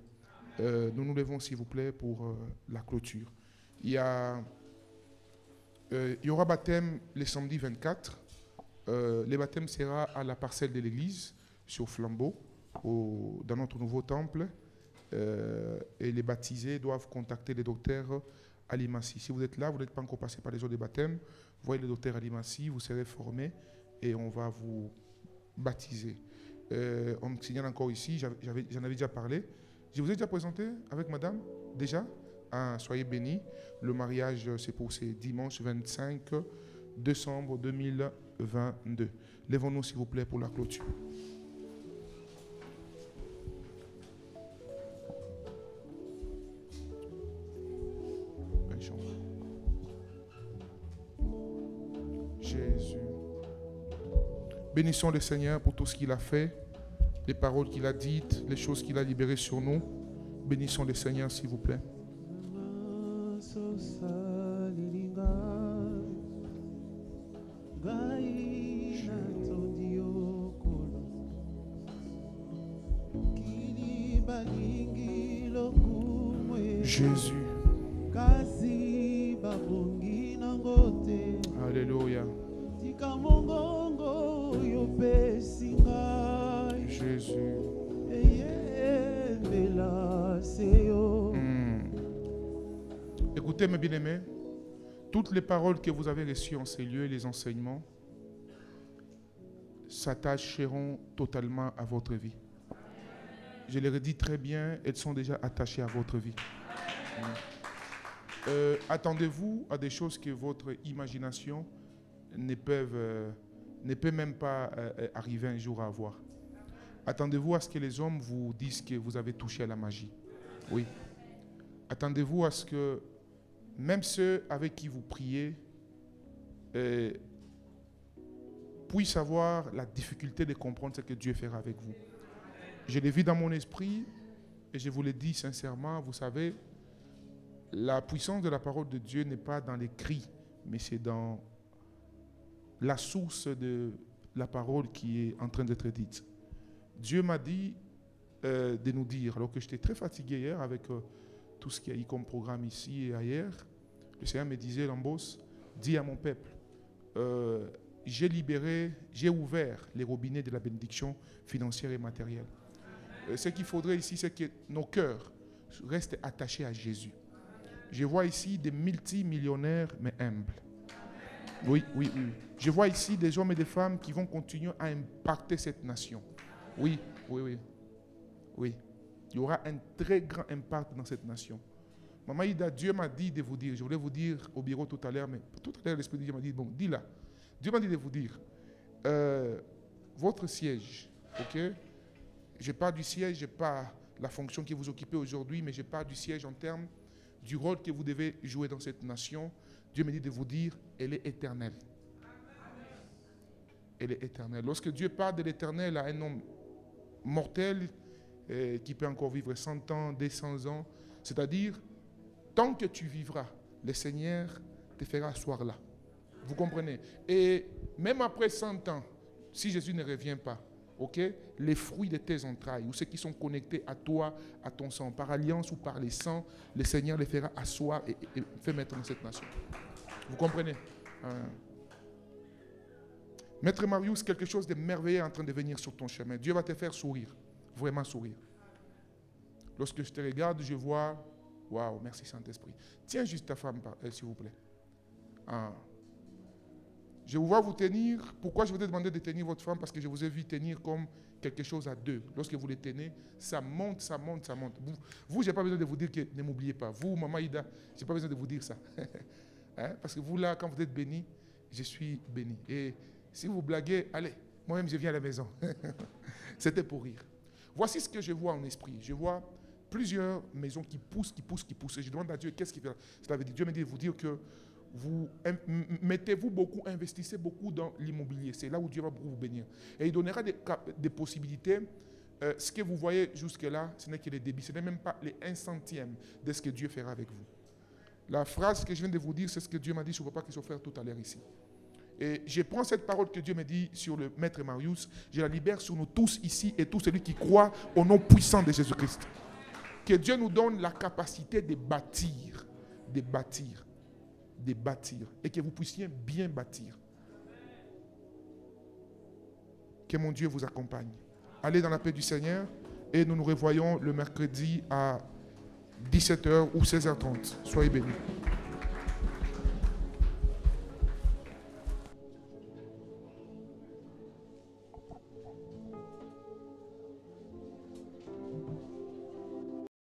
Nous nous levons, s'il vous plaît, pour la clôture. Il y aura baptême le samedi 24. Le baptême sera à la parcelle de l'église, sur Flambeau, dans notre nouveau temple. et les baptisés doivent contacter le docteur Alimassi. Si vous êtes là, vous n'êtes pas encore passé par les eaux de baptême, voyez le docteur Alimassi, vous serez formé et on va vous baptiser. On me signale encore ici, j'en avais déjà parlé. Je vous ai déjà présenté avec madame, déjà. Ah, soyez bénis. Le mariage, c'est pour ce dimanche 25 décembre 2022. Lèvons-nous, s'il vous plaît, pour la clôture. Jésus. Bénissons le Seigneur pour tout ce qu'il a fait, les paroles qu'il a dites, les choses qu'il a libérées sur nous. Bénissons le Seigneur, s'il vous plaît. Jésus. Alléluia. Jésus. Écoutez mes bien-aimés, toutes les paroles que vous avez reçues en ces lieux et les enseignements s'attacheront totalement à votre vie. Je les redis très bien, elles sont déjà attachées à votre vie. Attendez-vous à des choses que votre imagination ne peut même pas arriver un jour à avoir. Attendez-vous à ce que les hommes vous disent que vous avez touché à la magie. Oui. Attendez-vous à ce que même ceux avec qui vous priez puissent avoir la difficulté de comprendre ce que Dieu fera avec vous. Je l'ai vu dans mon esprit et je vous le dis sincèrement, vous savez, la puissance de la parole de Dieu n'est pas dans les cris, mais c'est dans la source de la parole qui est en train d'être dite. Dieu m'a dit de nous dire, alors que j'étais très fatigué hier avec tout ce qu'il y a eu comme programme ici et ailleurs, le Seigneur me disait, Lambos, dis à mon peuple, j'ai ouvert les robinets de la bénédiction financière et matérielle. Ce qu'il faudrait ici, c'est que nos cœurs restent attachés à Jésus. Je vois ici des multimillionnaires, mais humbles. Oui, oui, oui. Je vois ici des hommes et des femmes qui vont continuer à impacter cette nation. Oui, oui, oui. Oui. Il y aura un très grand impact dans cette nation. Maman Ida, Dieu m'a dit de vous dire, je voulais vous dire au bureau tout à l'heure, mais tout à l'heure l'Esprit de Dieu m'a dit, bon, dis-la. Dieu m'a dit de vous dire, votre siège, ok? Je parle du siège, je parle de la fonction que vous occupez aujourd'hui, mais je parle du siège en termes du rôle que vous devez jouer dans cette nation. Dieu me dit de vous dire, elle est éternelle. Elle est éternelle. Lorsque Dieu parle de l'éternel à un homme mortel qui peut encore vivre 100 ans, 200 ans, c'est-à-dire, tant que tu vivras, le Seigneur te fera asseoir là. Vous comprenez? Et même après 100 ans, si Jésus ne revient pas, ok, les fruits de tes entrailles, ou ceux qui sont connectés à toi, à ton sang, par alliance ou par les sangs, le Seigneur les fera asseoir et fait mettre dans cette nation. Vous comprenez? Maître Marius, quelque chose de merveilleux est en train de venir sur ton chemin. Dieu va te faire sourire, vraiment sourire. Lorsque je te regarde, je vois, waouh, merci Saint-Esprit. Tiens juste ta femme, s'il vous plaît. Je vous vois vous tenir. Pourquoi je vous ai demandé de tenir votre femme? Parce que je vous ai vu tenir comme quelque chose à deux. Lorsque vous les tenez, ça monte, ça monte, ça monte. Vous, je n'ai pas besoin de vous dire que ne m'oubliez pas. Vous, Maman Ida, je n'ai pas besoin de vous dire ça. Hein? Parce que vous, là, quand vous êtes béni, je suis béni. Et si vous blaguez, allez, moi-même, je viens à la maison. C'était pour rire. Voici ce que je vois en esprit. Je vois plusieurs maisons qui poussent, qui poussent, qui poussent. Et je demande à Dieu, qu'est-ce qu'il fait? Cela veut dire, Dieu me dit de vous dire que vous mettez-vous beaucoup, investissez beaucoup dans l'immobilier. C'est là où Dieu va beaucoup vous bénir. Et il donnera des possibilités. Ce que vous voyez jusque-là, ce n'est que les débits. Ce n'est même pas les 1 centième de ce que Dieu fera avec vous. La phrase que je viens de vous dire, c'est ce que Dieu m'a dit sur Papa qui s'offert tout à l'heure ici. Et je prends cette parole que Dieu me dit sur le Maître Marius, je la libère sur nous tous ici et tout celui qui croit au nom puissant de Jésus-Christ. Que Dieu nous donne la capacité de bâtir, de bâtir. De bâtir et que vous puissiez bien bâtir. Que mon Dieu vous accompagne. Allez dans la paix du Seigneur. et nous nous revoyons le mercredi à 17h ou 16h30. Soyez bénis.